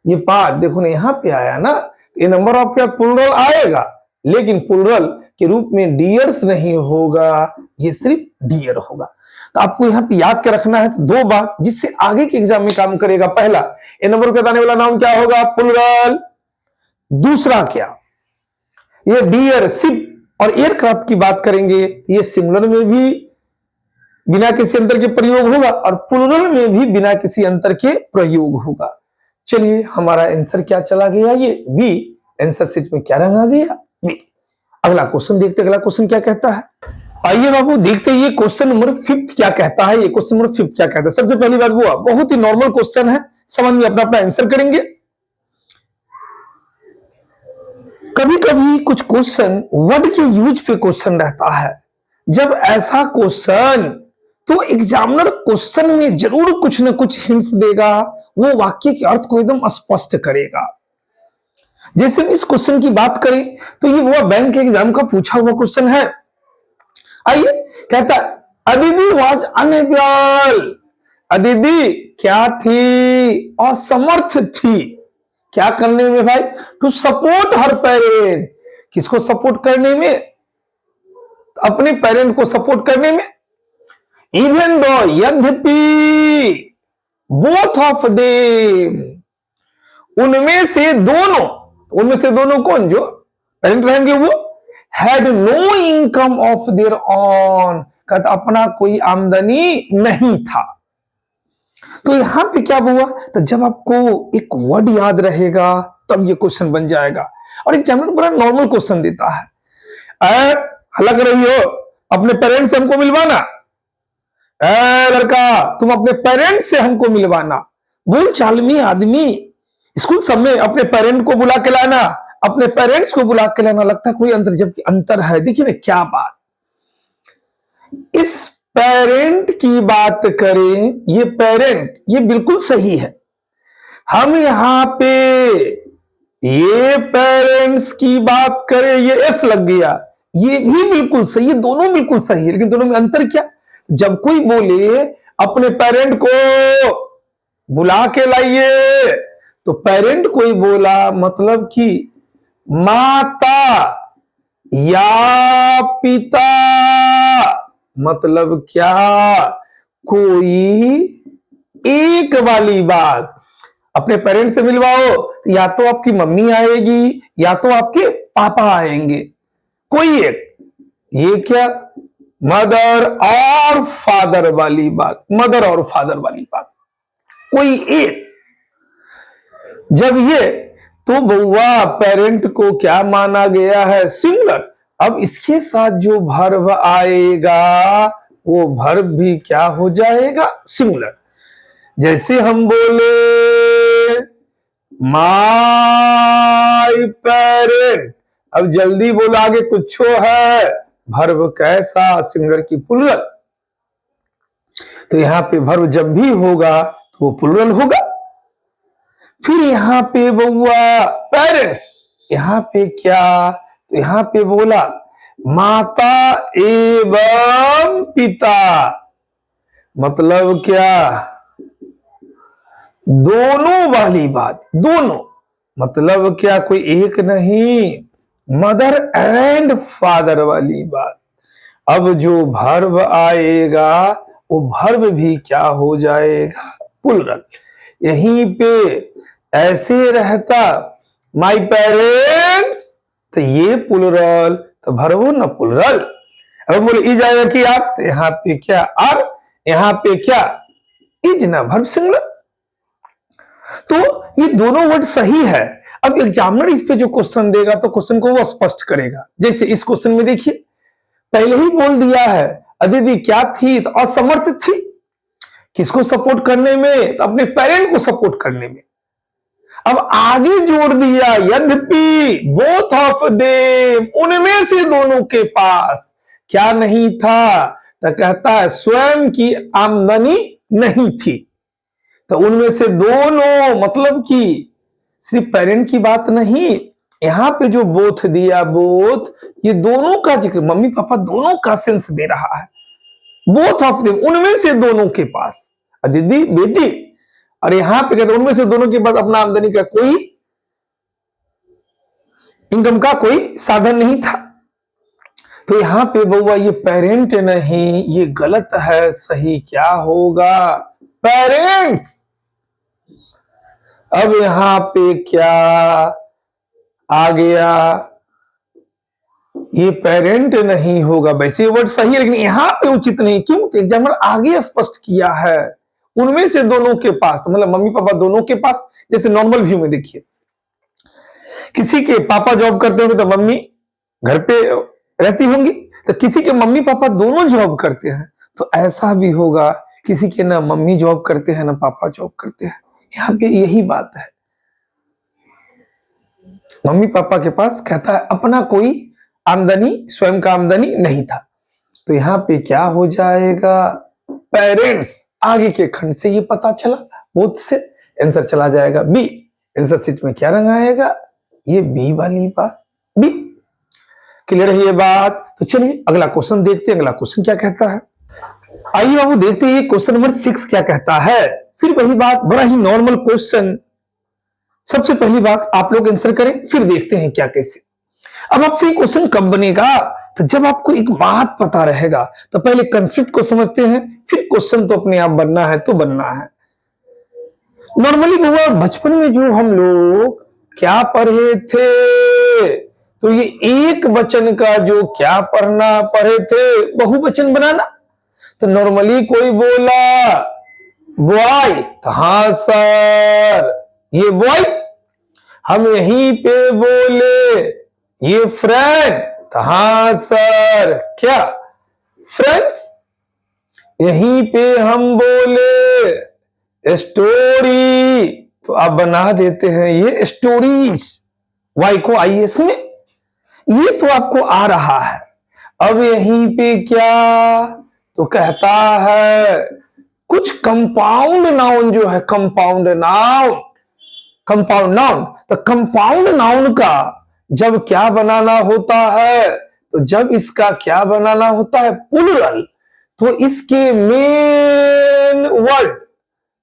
ये पार्ट देखो ना यहां पे आया ना। ये नंबर ऑफ क्या प्लूरल आएगा, लेकिन प्लूरल के रूप में डियर्स नहीं होगा, ये सिर्फ डियर होगा। तो आपको यहां पे याद क्या रखना है, तो दो बात जिससे आगे के एग्जाम में काम करेगा। पहला, ए नंबर के बताने वाला नाउन क्या होगा, प्लूरल। दूसरा क्या, ये डियर, शिप और एयरक्राफ्ट की बात करेंगे, ये सिंगुलर में भी बिना किसी अंतर के प्रयोग होगा और प्लूरल में भी बिना किसी अंतर के प्रयोग होगा। चलिए हमारा आंसर क्या चला गया, ये बी। आंसर शीट में क्या रंग आ गया, बी। अगला क्वेश्चन देखते, अगला क्वेश्चन क्या कहता है। आइए बाबू देखते हैं ये क्वेश्चन नंबर 5 क्या कहता है। ये क्वेश्चन नंबर 5 क्या कहता है। सबसे पहली बात वो बहुत ही नॉर्मल क्वेश्चन है, समझ में अपना अपना आंसर करेंगे। कभी कभी कुछ क्वेश्चन वर्ड के यूज पे क्वेश्चन रहता है। जब ऐसा क्वेश्चन, तो एग्जामिनर क्वेश्चन में जरूर कुछ ना कुछ हिंट्स देगा, वो वाक्य के अर्थ को एकदम स्पष्ट करेगा। जैसे इस क्वेश्चन की बात करें तो ये वो बैंक के एग्जाम का पूछा हुआ क्वेश्चन है। आइए, कहता अदिति वाज अनएबल, अदिति क्या थी, असमर्थ थी, क्या करने में भाई, टू सपोर्ट हर पेरेंट, किसको सपोर्ट करने में, अपने पेरेंट को सपोर्ट करने में। इवन दो, यद्यपि, बोथ ऑफ देम, उनमें से दोनों, उनमें से दोनों कौन, जो पेरेंट रहेंगे वो, had no income of their own, कहता अपना कोई आमदनी नहीं था। तो यहां पे क्या हुआ, तो जब आपको एक वर्ड याद रहेगा तब ये क्वेश्चन बन जाएगा। और एग्जामिनर बड़ा नॉर्मल क्वेश्चन देता है, हल्ला कर रही हो, अपने पेरेंट्स से हमको मिलवाना, लड़का तुम अपने पेरेंट्स से हमको मिलवाना। बोल चाल में आदमी स्कूल सब में अपने पेरेंट को बुला के लाना, अपने पेरेंट्स को बुला के लाना, लगता है कोई अंतर, जबकि अंतर है। देखिए ना क्या बात, इस पेरेंट की बात करें, ये पेरेंट ये बिल्कुल सही है। हम यहां पे ये पेरेंट्स की बात करें, ये एस लग गया, ये भी बिल्कुल सही है, दोनों बिल्कुल सही है, लेकिन दोनों में अंतर क्या, जब कोई बोले अपने पेरेंट को बुला के लाइए, तो पेरेंट कोई बोला मतलब कि माता या पिता, मतलब क्या, कोई एक वाली बात। अपने पेरेंट्स से मिलवाओ, या तो आपकी मम्मी आएगी या तो आपके पापा आएंगे, कोई एक। ये क्या, मदर और फादर वाली बात, मदर और फादर वाली बात, कोई एक। जब ये, तो बउआ पेरेंट को क्या माना गया है, सिंगुलर। अब इसके साथ जो वर्ब आएगा वो वर्ब भी क्या हो जाएगा, सिंगुलर। जैसे हम बोले माय पेरेंट, अब जल्दी बोला आगे कुछ है, वर्ब कैसा, सिंगुलर की प्लूरल। तो यहां पे वर्ब जब भी होगा तो वो प्लूरल होगा। फिर यहां पे बउआ पेरेंट्स, यहां पे क्या, तो यहां पे बोला माता एवं पिता, मतलब क्या, दोनों वाली बात, दोनों मतलब क्या, कोई एक नहीं, मदर एंड फादर वाली बात। अब जो भर्व आएगा वो भर्व भी क्या हो जाएगा, प्लुरल। यहीं पे ऐसे रहता माय पेरेंट्स, तो ये प्लुरल, तो भर्व न प्लुरल। अब बोले इज आएगा कि आप, तो यहाँ पे क्या आर, यहाँ पे क्या इज ना भर्व सिंगुलर। तो ये दोनों वर्ड सही है। अब एग्जामिनर इस पे जो क्वेश्चन देगा तो क्वेश्चन को वो स्पष्ट करेगा। जैसे इस क्वेश्चन में देखिए, पहले ही बोल दिया है अदिति क्या थी, तो असमर्थ थी। किसको सपोर्ट करने में, तो अपने पेरेंट को सपोर्ट करने में। अब आगे जोड़ दिया यद्यपि बोथ ऑफ देम, उनमें से दोनों के पास क्या नहीं था, तो कहता है स्वयं की आमदनी नहीं थी। तो उनमें से दोनों मतलब कि सिर्फ पेरेंट की बात नहीं, यहां पे जो बोथ दिया, बोथ, ये दोनों का जिक्र, मम्मी पापा दोनों का सेंस दे रहा है। बोथ ऑफ देम, उनमें से दोनों के पास, दीदी बेटी, और यहां पे कहते उनमें से दोनों के पास अपना आमदनी का कोई, इनकम का कोई साधन नहीं था। तो यहां पे बउआ ये पेरेंट नहीं, ये गलत है, सही क्या होगा, पेरेंट्स। अब यहां पे क्या आ गया, ये पेरेंट नहीं होगा। वैसे वर्ड सही है लेकिन यहां पे उचित नहीं। क्यों, एग्जामिनर आगे स्पष्ट किया है उनमें से दोनों के पास, तो मतलब मम्मी पापा दोनों के पास। जैसे नॉर्मल व्यू में देखिए, किसी के पापा जॉब करते होंगे तो मम्मी घर पे रहती होंगी, तो किसी के मम्मी पापा दोनों जॉब करते हैं तो ऐसा भी होगा, किसी के ना मम्मी जॉब करते हैं ना पापा जॉब करते हैं। यहाँ पे यही बात है, मम्मी पापा के पास कहता है अपना कोई आमदनी, स्वयं का आमदनी नहीं था। तो यहाँ पे क्या हो जाएगा, पेरेंट्स। आगे के खंड से ये पता चला, बोथ से आंसर चला जाएगा बी। आंसर शीट में क्या रंग आएगा, ये बी वाली बात, बी। क्लियर है ये बात। तो चलिए अगला क्वेश्चन देखते हैं, अगला क्वेश्चन क्या कहता है। आइए बाबू देखते हैं क्वेश्चन नंबर 6 क्या कहता है। फिर वही बात, बड़ा ही नॉर्मल क्वेश्चन। सबसे पहली बात आप लोग आंसर करें, फिर देखते हैं क्या कैसे। अब आपसे क्वेश्चन कब बनेगा, तो जब आपको एक बात पता रहेगा। तो पहले कंसेप्ट को समझते हैं, फिर क्वेश्चन तो अपने आप बनना है तो बनना है। नॉर्मली हुआ बचपन में जो हम लोग क्या पढ़े थे, तो ये एक वचन का जो क्या पढ़े थे, बहुवचन बनाना। तो नॉर्मली कोई बोला बॉय, तो हाँ सर ये बॉय। हम यहीं पे बोले ये फ्रेंड, तो हाँ सर क्या फ्रेंड्स। यहीं पे हम बोले स्टोरी, तो आप बना देते हैं ये स्टोरीज, वाई को आईएस में। ये तो आपको आ रहा है। अब यहीं पे क्या, तो कहता है कुछ कंपाउंड नाउन जो है, कंपाउंड नाउन, कंपाउंड नाउन। तो कंपाउंड नाउन का जब क्या बनाना होता है, तो जब इसका क्या बनाना होता है, प्लुरल, तो इसके मेन वर्ड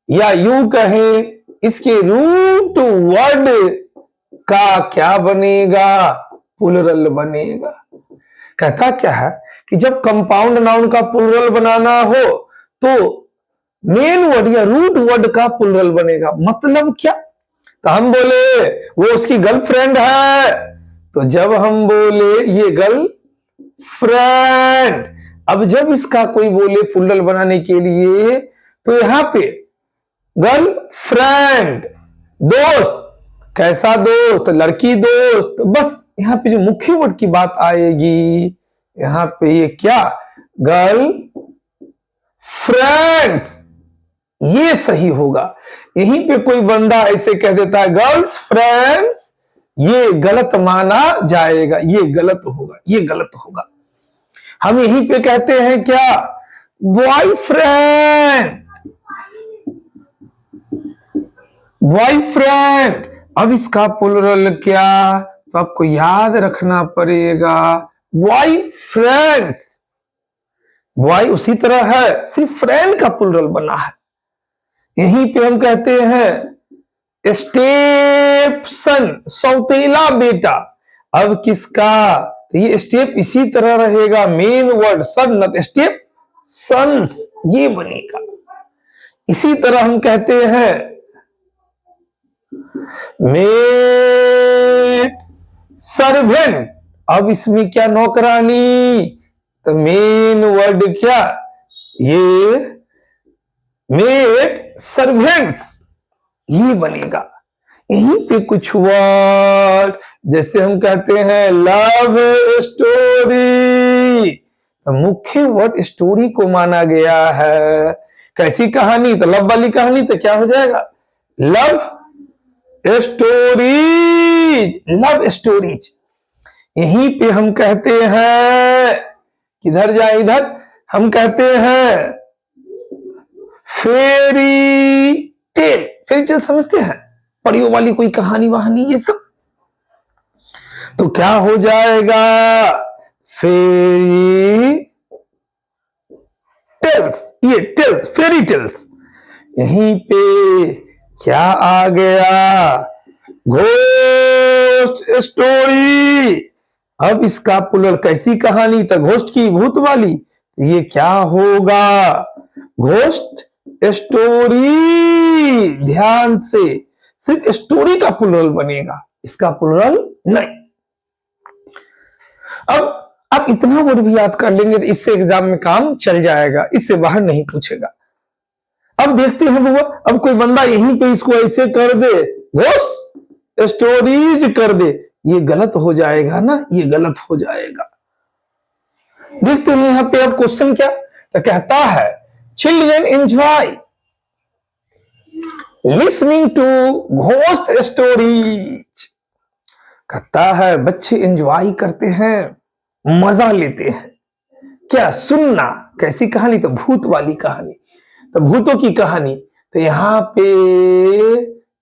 या यूं कहें इसके रूट वर्ड का क्या बनेगा, प्लुरल बनेगा। कहता क्या है कि जब कंपाउंड नाउन का प्लुरल बनाना हो तो मेन वर्ड या रूट वर्ड का प्लुरल बनेगा। मतलब क्या, तो हम बोले वो उसकी गर्लफ्रेंड है, तो जब हम बोले ये गर्ल फ्रेंड। अब जब इसका कोई बोले प्लुरल बनाने के लिए, तो यहां पे गर्ल फ्रेंड, दोस्त, कैसा दोस्त, लड़की दोस्त। बस यहां पे जो मुख्य वर्ड की बात आएगी, यहां पे ये क्या, गर्ल फ्रेंड्स, ये सही होगा। यहीं पे कोई बंदा ऐसे कह देता है गर्ल्स फ्रेंड्स, ये गलत माना जाएगा, ये गलत होगा, ये गलत होगा। हम यहीं पे कहते हैं क्या, बॉयफ्रेंड, बॉयफ्रेंड। अब इसका प्लुरल क्या, तो आपको याद रखना पड़ेगा बॉयफ्रेंड्स। बॉय उसी तरह है, सिर्फ फ्रेंड का प्लुरल बना है। यहीं पे हम कहते हैं स्टेप सन, सौतेला बेटा। अब किसका, तो ये स्टेप इसी तरह रहेगा, मेन वर्ड सन न स्टेप सन्स, ये बनेगा। इसी तरह हम कहते हैं मेड सर्वेंट। अब इसमें क्या, नौकरानी, तो मेन वर्ड क्या, ये मेड सर्वेंट्स, ये बनेगा। यहीं पे कुछ वर्ड, जैसे हम कहते हैं लव स्टोरी, तो मुख्य वर्ड स्टोरी को माना गया है। कैसी कहानी, तो लव वाली कहानी, तो क्या हो जाएगा, लव स्टोरीज, लव स्टोरीज। यहीं पे हम कहते हैं, किधर जाए इधर, हम कहते हैं फेरी टेल। फेरी टेल समझते हैं, परियों वाली कोई कहानी वहानी ये सब, तो क्या हो जाएगा, फेरी टेल्स, ये टेल्स, फेरी टेल्स। यहीं पे क्या आ गया, घोस्ट स्टोरी। अब इसका पुलर, कैसी कहानी, तो घोस्ट की, भूत वाली, ये क्या होगा, घोस्ट स्टोरी। ध्यान से, सिर्फ स्टोरी का प्लुरल बनेगा, इसका प्लुरल नहीं। अब आप इतना वर्ड भी याद कर लेंगे तो इससे एग्जाम में काम चल जाएगा, इससे बाहर नहीं पूछेगा। अब देखते हैं बुआ, अब कोई बंदा यहीं पे इसको ऐसे कर दे, घोस्ट स्टोरीज कर दे, ये गलत हो जाएगा ना, ये गलत हो जाएगा। देखते हैं यहां पे अब क्वेश्चन क्या, तो कहता है children enjoy listening to ghost stories. कहता है बच्चे एंजॉय करते हैं, मजा लेते हैं, क्या, सुनना। कैसी कहानी, तो भूत वाली कहानी, तो भूतों की कहानी। तो यहां पे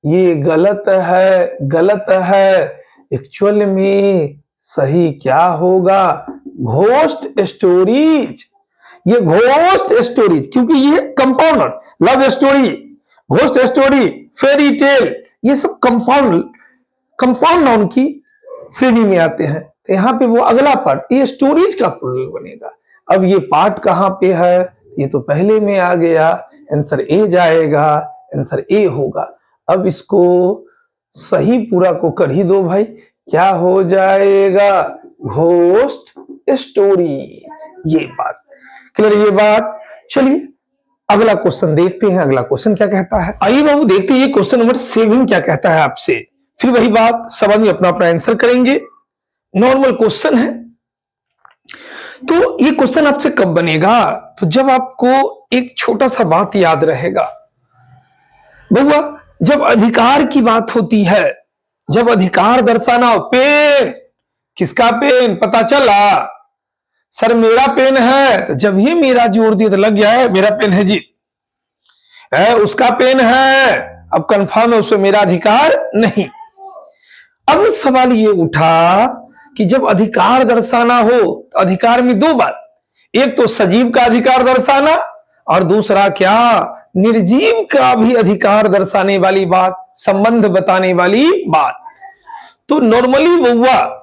ये गलत है, गलत है। एक्चुअल में सही क्या होगा, घोस्ट स्टोरीज। ये घोस्ट स्टोरीज, क्योंकि ये compounder, love story, ghost story, fairy tale, ये सब कंपाउंड नाउन की श्रेणी में आते हैं। तो यहाँ पे वो अगला पार्ट, ये स्टोरीज का प्लुरल बनेगा। अब ये पार्ट कहां पे है, ये तो पहले में आ गया, आंसर ए जाएगा, आंसर ए होगा। अब इसको सही पूरा को कर ही दो भाई, क्या हो जाएगा, घोस्ट स्टोरीज। ये बात क्लियर, ये बात। चलिए अगला क्वेश्चन देखते हैं, अगला क्वेश्चन क्या कहता है। आइए बाबू देखते हैं ये क्वेश्चन नंबर 7 क्या कहता है आपसे। फिर वही बात, सब आदमी अपना अपना आंसर करेंगे, नॉर्मल क्वेश्चन है। तो ये क्वेश्चन आपसे कब बनेगा, तो जब आपको एक छोटा सा बात याद रहेगा बउआ, जब अधिकार की बात होती है, जब अधिकार दर्शाना हो, पेन, किसका पेन, पता चला सर मेरा पेन है, तो जब ही मेरा जोड़ दिया तो लग गया है मेरा पेन है जी, है उसका पेन है, अब कंफर्म है उसमें मेरा अधिकार नहीं। अब सवाल ये उठा कि जब अधिकार दर्शाना हो तो अधिकार में दो बात, एक तो सजीव का अधिकार दर्शाना और दूसरा क्या, निर्जीव का भी अधिकार दर्शाने वाली बात, संबंध बताने वाली बात। तो नॉर्मली बउआ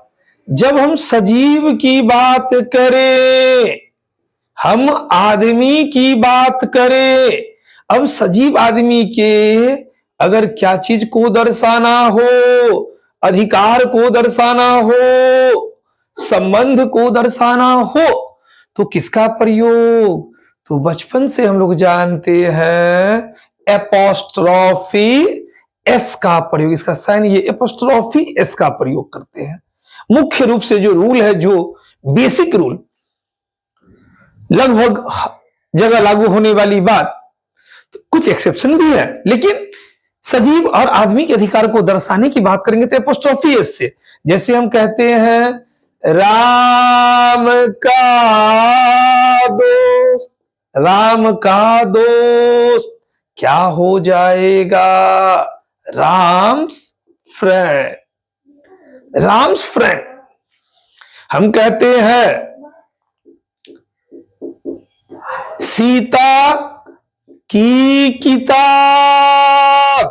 जब हम सजीव की बात करें, हम आदमी की बात करें, अब सजीव आदमी के अगर क्या चीज को दर्शाना हो, अधिकार को दर्शाना हो, संबंध को दर्शाना हो, तो किसका प्रयोग, तो बचपन से हम लोग जानते हैं एपोस्ट्रॉफी एस का प्रयोग, इसका साइन ये एपोस्ट्रॉफी एस का प्रयोग करते हैं। मुख्य रूप से जो रूल है, जो बेसिक रूल, लगभग जगह लागू होने वाली बात, तो कुछ एक्सेप्शन भी है, लेकिन सजीव और आदमी के अधिकार को दर्शाने की बात करेंगे तो एपोस्ट्रॉफी एस से। जैसे हम कहते हैं राम का दोस्त, राम का दोस्त क्या हो जाएगा, राम्स फ्रेंड, राम्स फ्रेंड। हम कहते हैं सीता की किताब।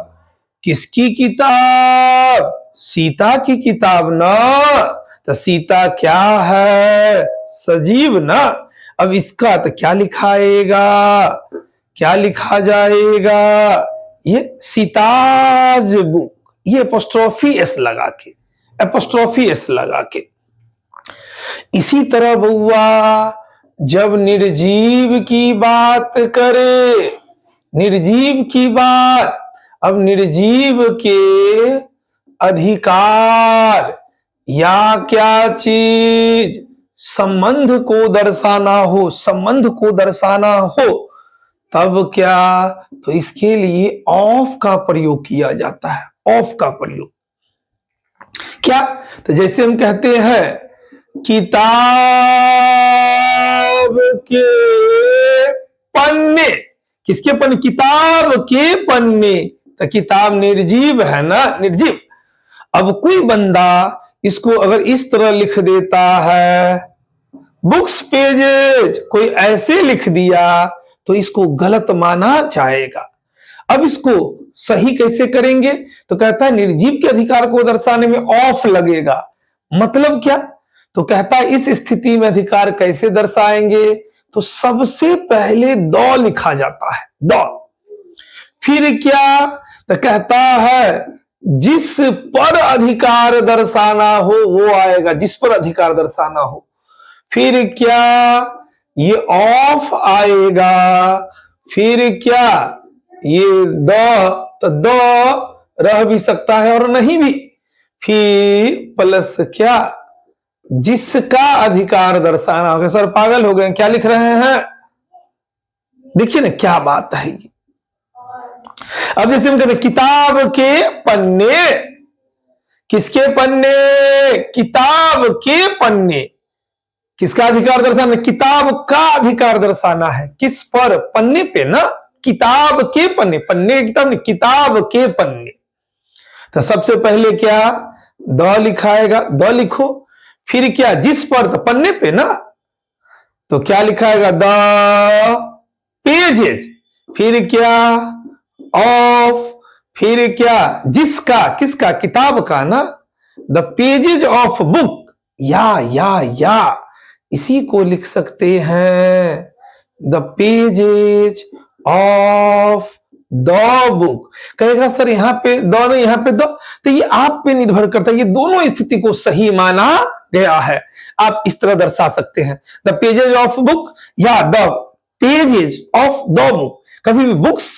किसकी किताब? सीता की किताब ना। तो सीता क्या है? सजीव ना। अब इसका तो क्या लिखाएगा? क्या लिखा जाएगा? ये सीताज बुक, ये एपोस्ट्रोफी एस लगा के, एपोस्ट्रोफी एस लगा के। इसी तरह बउआ जब निर्जीव की बात करे, निर्जीव की बात, अब निर्जीव के अधिकार या क्या चीज संबंध को दर्शाना हो, संबंध को दर्शाना हो, तब क्या? तो इसके लिए ऑफ का प्रयोग किया जाता है, ऑफ का प्रयोग। क्या? तो जैसे हम कहते हैं किताब के पन्ने, किसके पन्ने? किताब के पन्ने। तो किताब निर्जीव है ना, निर्जीव। अब कोई बंदा इसको अगर इस तरह लिख देता है, बुक्स पेजेज, कोई ऐसे लिख दिया तो इसको गलत माना जाएगा। अब इसको सही कैसे करेंगे? तो कहता है निर्जीव के अधिकार को दर्शाने में ऑफ लगेगा। मतलब क्या? तो कहता है इस स्थिति में अधिकार कैसे दर्शाएंगे? तो सबसे पहले दो लिखा जाता है, दो। फिर क्या? तो कहता है जिस पर अधिकार दर्शाना हो वो आएगा, जिस पर अधिकार दर्शाना हो। फिर क्या? ये ऑफ आएगा। फिर क्या? ये दो, तो दो रह भी सकता है और नहीं भी। फिर प्लस क्या? जिसका अधिकार दर्शाना होगा। सर पागल हो गए, क्या लिख रहे हैं? देखिए ना क्या बात है ये। अब जैसे हम कहते हैं किताब के पन्ने, किसके पन्ने? किताब के पन्ने। किसका अधिकार दर्शाना? किताब का अधिकार दर्शाना है। किस पर? पन्ने पे ना। किताब के पन्ने, पन्ने किताब नहीं, किताब के पन्ने। तो सबसे पहले क्या? द लिखाएगा, द लिखो। फिर क्या? जिस पर, तो पन्ने पे ना, तो क्या लिखाएगा? The pages. फिर क्या? ऑफ। फिर क्या? जिसका, किसका? किताब का ना, द पेजेज ऑफ बुक। या इसी को लिख सकते हैं the pages of the book. कहेगा सर यहां पे दो नहीं, यहां पे दो। तो ये आप पे निर्भर करता है, ये दोनों स्थिति को सही माना गया है। आप इस तरह दर्शा सकते हैं द पेजेज ऑफ बुक या the pages of the book. कभी भी बुक्स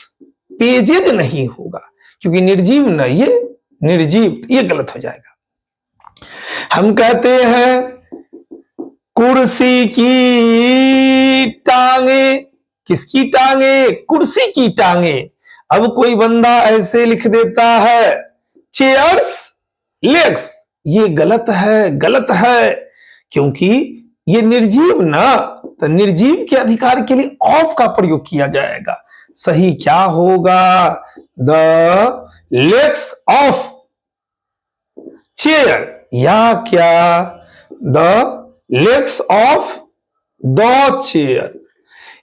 पेजेज नहीं होगा क्योंकि निर्जीव न, ये निर्जीव, ये गलत हो जाएगा। हम कहते हैं कुर्सी की टांगे। किसकी टांगे? कुर्सी की टांगे। अब कोई बंदा ऐसे लिख देता है चेयर्स लेग्स, ये गलत है, गलत है, क्योंकि ये निर्जीव ना, तो निर्जीव के अधिकार के लिए ऑफ का प्रयोग किया जाएगा। सही क्या होगा? द लेग्स ऑफ चेयर या क्या? The legs of the chair.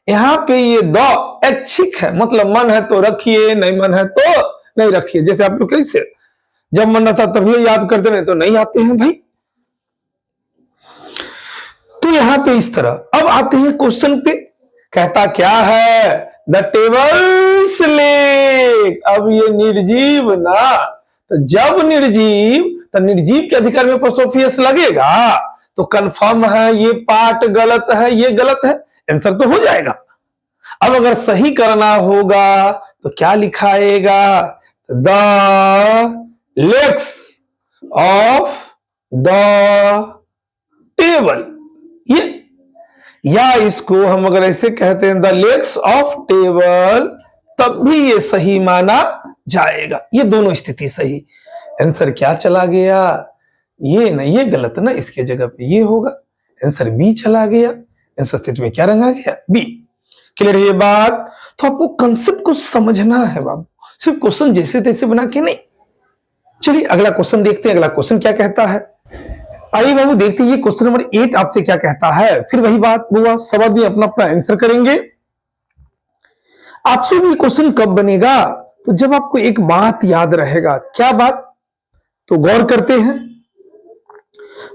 यहां पे ये द ऐच्छिक है, मतलब मन है तो रखिए, नहीं मन है तो नहीं रखिए। जैसे आप लोग कैसे जब मन रहता तभी याद करते, नहीं तो नहीं आते हैं भाई। तो यहां पे इस तरह। अब आते हैं क्वेश्चन पे, कहता क्या है? The tables leg. अब ये निर्जीव ना, तो जब निर्जीव, तो निर्जीव के अधिकार में एपोस्ट्रोफी एस लगेगा, तो कंफर्म है ये पार्ट गलत है, ये गलत है, आंसर तो हो जाएगा। अब अगर सही करना होगा तो क्या लिखाएगा? The legs of the table. ये, या इसको हम अगर ऐसे कहते हैं द लेग्स ऑफ टेबल, तब भी ये सही माना जाएगा। ये दोनों स्थिति सही। आंसर क्या चला गया? ये ना, ये गलत ना, इसके जगह पे ये होगा। आंसर बी चला गया। आंसर स्थिति में क्या रंग आ गया? बी। क्लियर है ये बात? तो आपको कंसेप्ट को समझना है बाबू, सिर्फ क्वेश्चन जैसे तैसे बना के नहीं। चलिए अगला क्वेश्चन देखते हैं। अगला क्वेश्चन क्या कहता है? आइए बाबू देखते हैं ये क्वेश्चन नंबर 8 आपसे क्या कहता है। फिर वही बात हुआ, सब आदमी अपना अपना आंसर करेंगे। आपसे भी क्वेश्चन कब बनेगा? तो जब आपको एक बात याद रहेगा। क्या बात? तो गौर करते हैं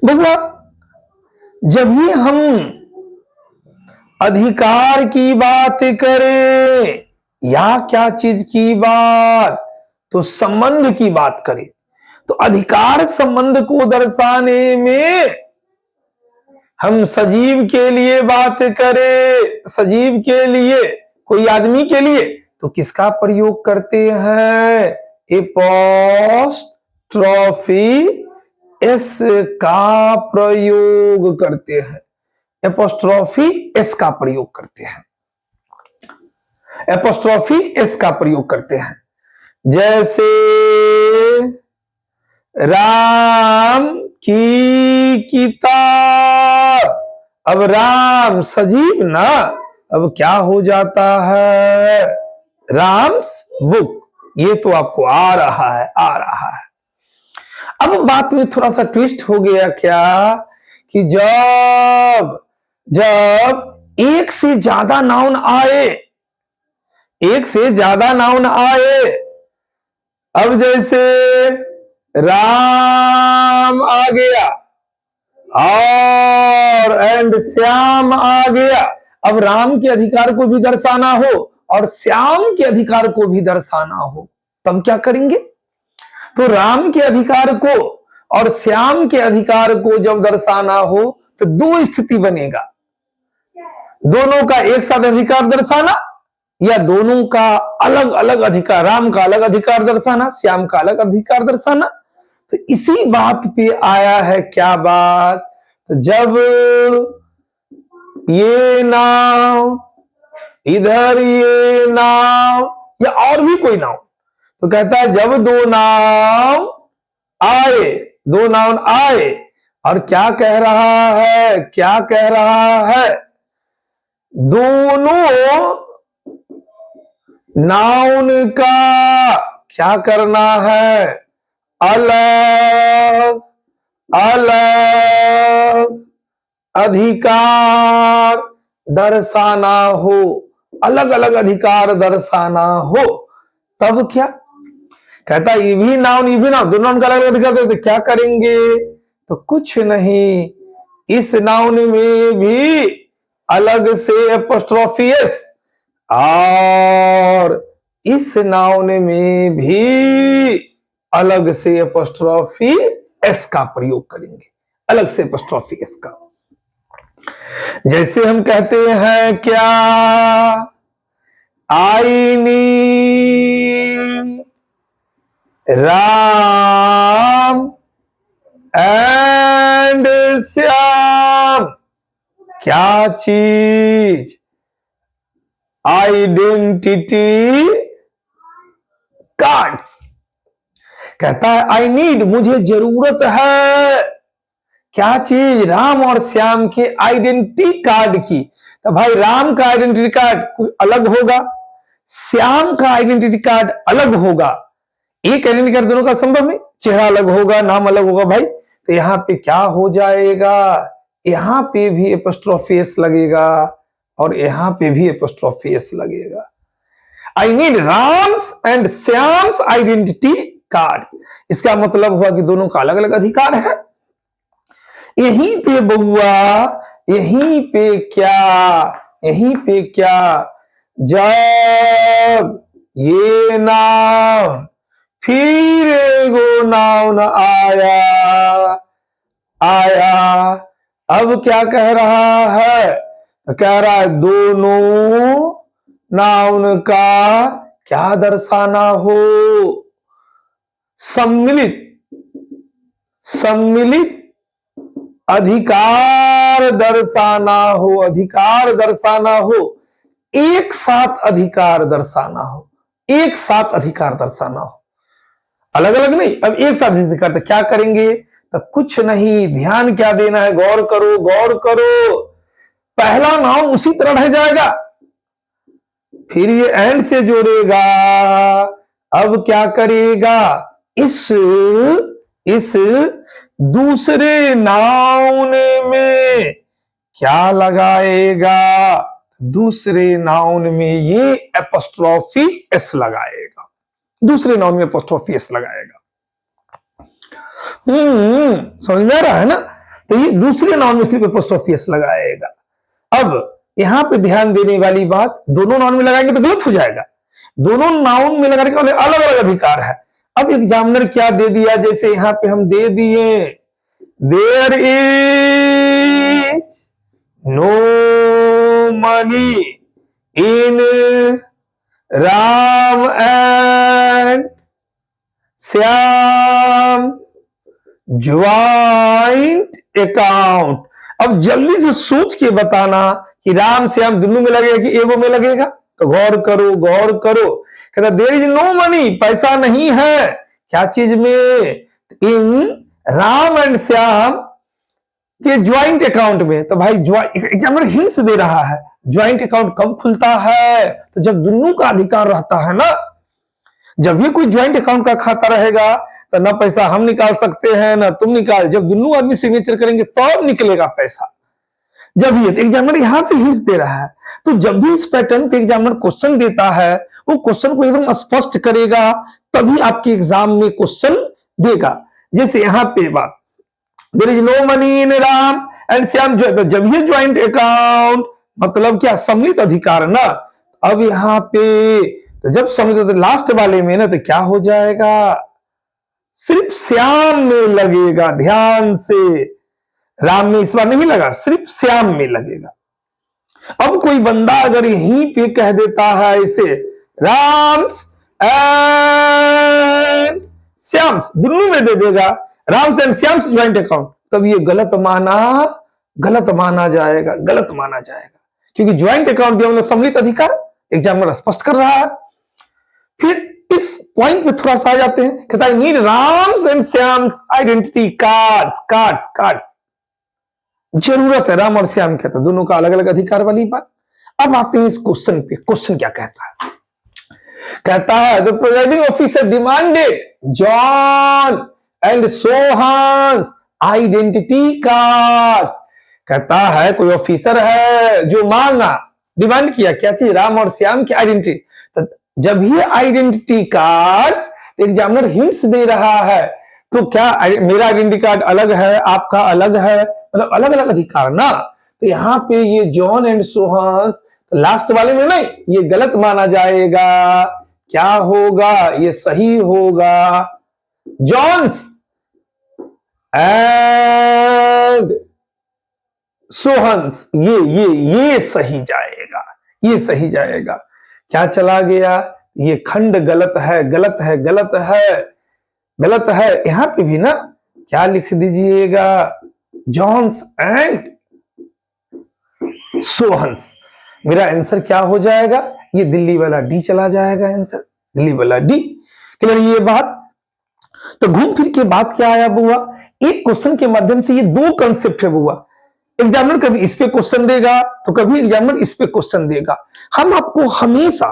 भगवा, जब ही हम अधिकार की बात करें या क्या चीज की बात, तो संबंध की बात करें, तो अधिकार संबंध को दर्शाने में हम सजीव के लिए बात करें, सजीव के लिए, कोई आदमी के लिए, तो किसका प्रयोग करते हैं? एपोस्ट्रोफी एस का प्रयोग करते हैं। एपोस्ट्रोफी एस का प्रयोग करते हैं। एपोस्ट्रोफी एस का प्रयोग करते हैं। जैसे राम की किताब, अब राम सजीव ना, अब क्या हो जाता है? राम्स बुक। ये तो आपको आ रहा है, आ रहा है। अब बात में थोड़ा सा ट्विस्ट हो गया क्या, कि जब जब एक से ज्यादा नाउन आए, एक से ज्यादा नाउन आए, अब जैसे राम आ गया और एंड श्याम आ गया, अब राम के अधिकार को भी दर्शाना हो और श्याम के अधिकार को भी दर्शाना हो, तब क्या करेंगे? तो राम के अधिकार को और श्याम के अधिकार को जब दर्शाना हो तो दो स्थिति बनेगा, दोनों का एक साथ अधिकार दर्शाना या दोनों का अलग अलग अधिकार, राम का अलग अधिकार दर्शाना, श्याम का अलग अधिकार दर्शाना। तो इसी बात पे आया है क्या बात? तो जब ये नाम, इधर ये नाम या और भी कोई नाम, तो कहता है जब दो नाम आए, दो नाउन आए, और क्या कह रहा है, क्या कह रहा है? दोनों नाउन का क्या करना है? अलग अलग अधिकार दर्शाना हो, अलग अलग अधिकार दर्शाना हो, तब क्या कहता? ये भी नाउन, ये भी नाउन, दोनों नाउन का अलग अलग अधिकार देते, क्या करेंगे? तो कुछ नहीं, इस नाउन में भी अलग से एपोस्ट्रोफी एस और इस नाउन में भी अलग से एपोस्ट्रोफी एस का प्रयोग करेंगे, अलग से एपोस्ट्रोफी एस का। जैसे हम कहते हैं क्या, I need Ram and Shyam, क्या चीज? Identity cards. कहता है आई नीड, मुझे जरूरत है, क्या चीज? राम और श्याम के आइडेंटिटी कार्ड की। तो भाई राम का आइडेंटिटी कार्ड अलग होगा, श्याम का आइडेंटिटी कार्ड अलग होगा, एक आइडेंटिटी कार्ड दोनों का संभव नहीं, चेहरा अलग होगा, नाम अलग होगा भाई। तो यहां पे क्या हो जाएगा? यहां पे भी एपोस्ट्रोफी एस लगेगा और यहां पे भी एपोस्ट्रोफी एस लगेगा। I need Ram's and Shyam's identity card, इसका मतलब हुआ कि दोनों का अलग अलग अधिकार है। यहीं पे बउआ, यहीं पे क्या, यहीं पे क्या, जब ये नाउन फिर एगो नाउन आया, आया, अब क्या कह रहा है? कह रहा है दोनों नाउन का क्या दर्शाना हो? सम्मिलित, सम्मिलित अधिकार दर्शाना हो, अधिकार दर्शाना हो, एक साथ अधिकार दर्शाना हो, एक साथ अधिकार दर्शाना हो, अलग अलग नहीं। अब एक साथ अधिकार, तो क्या करेंगे? तो कुछ नहीं, ध्यान क्या देना है, गौर करो, गौर करो। पहला नाउन उसी तरह रह जाएगा, फिर ये एंड से जोड़ेगा, अब क्या करेगा? इस दूसरे नाउन में क्या लगाएगा? दूसरे नाउन में ये एपोस्ट्रोफी एस लगाएगा, दूसरे नाउन में एपोस्ट्रोफी एस लगाएगा। समझ में आ रहा है ना? तो ये दूसरे नाउन में सिर्फ एपोस्ट्रोफी एस लगाएगा। अब यहां पे ध्यान देने वाली बात, दोनों नाउन में लगाएंगे तो गलत हो जाएगा, दोनों नाउन में लगाने का अलग अलग अधिकार है। अब एग्जामिनर क्या दे दिया, जैसे यहां पे हम दे दिए there is no money in Ram and Shyam joint account. अब जल्दी से सोच के बताना कि राम श्याम दोनों में लगेगा कि एगो में लगेगा, तो गौर करो गौर करो। कहता देयर इज नो मनी, पैसा नहीं है, क्या चीज में, इन राम एंड श्याम के ज्वाइंट अकाउंट में। तो भाई एग्जामिनर हिंट्स दे रहा है, ज्वाइंट अकाउंट कब खुलता है, तो जब दोनों का अधिकार रहता है ना। जब भी कोई ज्वाइंट अकाउंट का खाता रहेगा तो ना पैसा हम निकाल सकते हैं ना तुम निकाल, जब दोनों आदमी सिग्नेचर करेंगे तब निकलेगा पैसा। जब ये एग्जामिनर यहां से हिंट्स दे रहा है, तो जब भी इस पैटर्न पे एग्जामिनर क्वेश्चन देता है, वो क्वेश्चन को एकदम स्पष्ट करेगा, तभी आपके एग्जाम में क्वेश्चन देगा। जैसे यहां पे बात there is no money in Ram and Shyam, तो जब ये ज्वाइंट अकाउंट मतलब क्या, सम्मिलित अधिकार ना। अब यहां पे तो जब सम्मिलित लास्ट वाले में ना, तो क्या हो जाएगा, सिर्फ श्याम में लगेगा, ध्यान से, राम में इस बार नहीं लगा, सिर्फ श्याम में लगेगा। अब कोई बंदा अगर यहीं पे कह देता है इसे राम्स एंड श्याम्स दोनों में दे देगा, Ram's and Shyam's joint account, तब ये गलत माना जाएगा, गलत माना जाएगा, क्योंकि ज्वाइंट अकाउंट दिया मतलब सम्मिलित अधिकार, एग्जामिनर स्पष्ट कर रहा है। फिर इस पॉइंट पे थोड़ा सा आ जाते हैं, कहता है need Ram's and Shyam's identity cards, जरूरत है राम और श्याम कहता है दोनों का अलग अलग अधिकार वाली बात। अब आते हैं इस क्वेश्चन पे, क्वेश्चन क्या कहता है, कहता है the presiding officer demanded John and Sohan's identity card. कहता है कोई ऑफिसर है जो मांगा, डिमांड किया क्या चीज, राम और श्याम की आइडेंटिटी। तो जब ये आइडेंटिटी कार्ड्स, एग्जामिनर हिंट्स दे रहा है, तो क्या मेरा आइडेंटिटी कार्ड अलग है, आपका अलग है, मतलब अलग अलग अधिकार ना। तो यहां पे ये जॉन एंड सोहान्स लास्ट वाले में नहीं, ये गलत माना जाएगा। क्या होगा, ये सही होगा, जॉन्स एंड सोहंस, ये सही जाएगा, ये सही जाएगा। क्या चला गया, ये खंड गलत है, गलत है, गलत है, गलत है। यहां पे भी ना क्या लिख दीजिएगा, जॉन्स एंड सोहंस। मेरा आंसर क्या हो जाएगा, ये दिल्ली वाला डी चला जाएगा, आंसर दिल्ली वाला डी। क्लियर ये बात। तो घूम फिर के बात क्या आया बुआ, एक क्वेश्चन के माध्यम से ये दो कंसेप्ट है बुआ। एग्जामिनर कभी इस पे क्वेश्चन देगा तो कभी एग्जामिनर इस पे क्वेश्चन देगा। हम आपको हमेशा,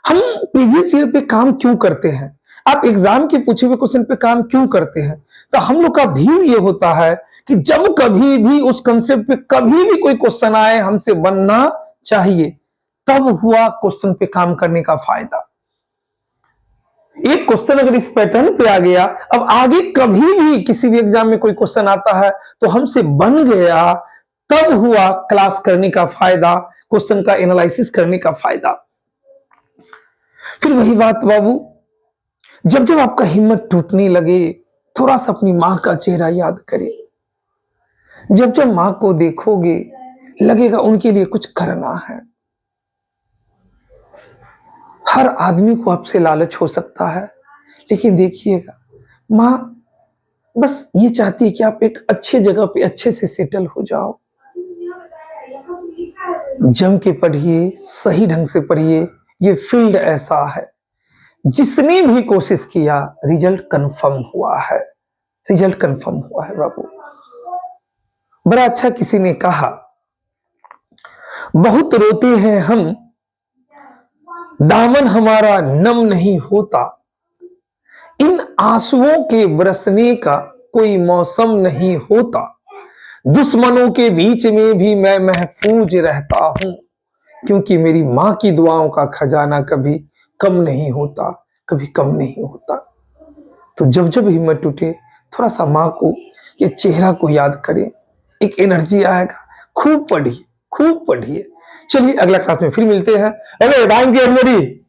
हम प्रीवियस ईयर पे काम क्यों करते हैं, आप एग्जाम के पूछे हुए क्वेश्चन पे काम क्यों करते हैं, तो हम लोग का भी ये होता है कि जब कभी भी उस कंसेप्ट पे कभी भी कोई क्वेश्चन आए हमसे बनना चाहिए, तब हुआ क्वेश्चन पे काम करने का फायदा। एक क्वेश्चन अगर इस पैटर्न पे आ गया, अब आगे कभी भी किसी भी एग्जाम में कोई क्वेश्चन आता है तो हमसे बन गया, तब हुआ क्लास करने का फायदा, क्वेश्चन का एनालिसिस करने का फायदा। फिर वही बात बाबू, जब जब आपका हिम्मत टूटने लगे, थोड़ा सा अपनी मां का चेहरा याद करें। जब जब मां को देखोगे लगेगा उनके लिए कुछ करना है। हर आदमी को आपसे लालच हो सकता है, लेकिन देखिएगा मां बस ये चाहती है कि आप एक अच्छे जगह पे अच्छे से सेटल हो जाओ। जम के पढ़िए, सही ढंग से पढ़िए, ये फील्ड ऐसा है, जिसने भी कोशिश किया रिजल्ट कंफर्म हुआ है, रिजल्ट कंफर्म हुआ है बाबू। बड़ा अच्छा किसी ने कहा, बहुत रोते हैं हम, दामन हमारा नम नहीं होता, इन आंसुओं के बरसने का कोई मौसम नहीं होता, दुश्मनों के बीच में भी मैं महफूज रहता हूं, क्योंकि मेरी माँ की दुआओं का खजाना कभी कम नहीं होता, कभी कम नहीं होता। तो जब जब हिम्मत टूटे, थोड़ा सा माँ को, ये चेहरा को याद करें, एक एनर्जी आएगा। खूब पढ़िए, खूब पढ़िए। चलिए अगला क्लास में फिर मिलते हैं। अरे थैंक यू एवरीबॉडी।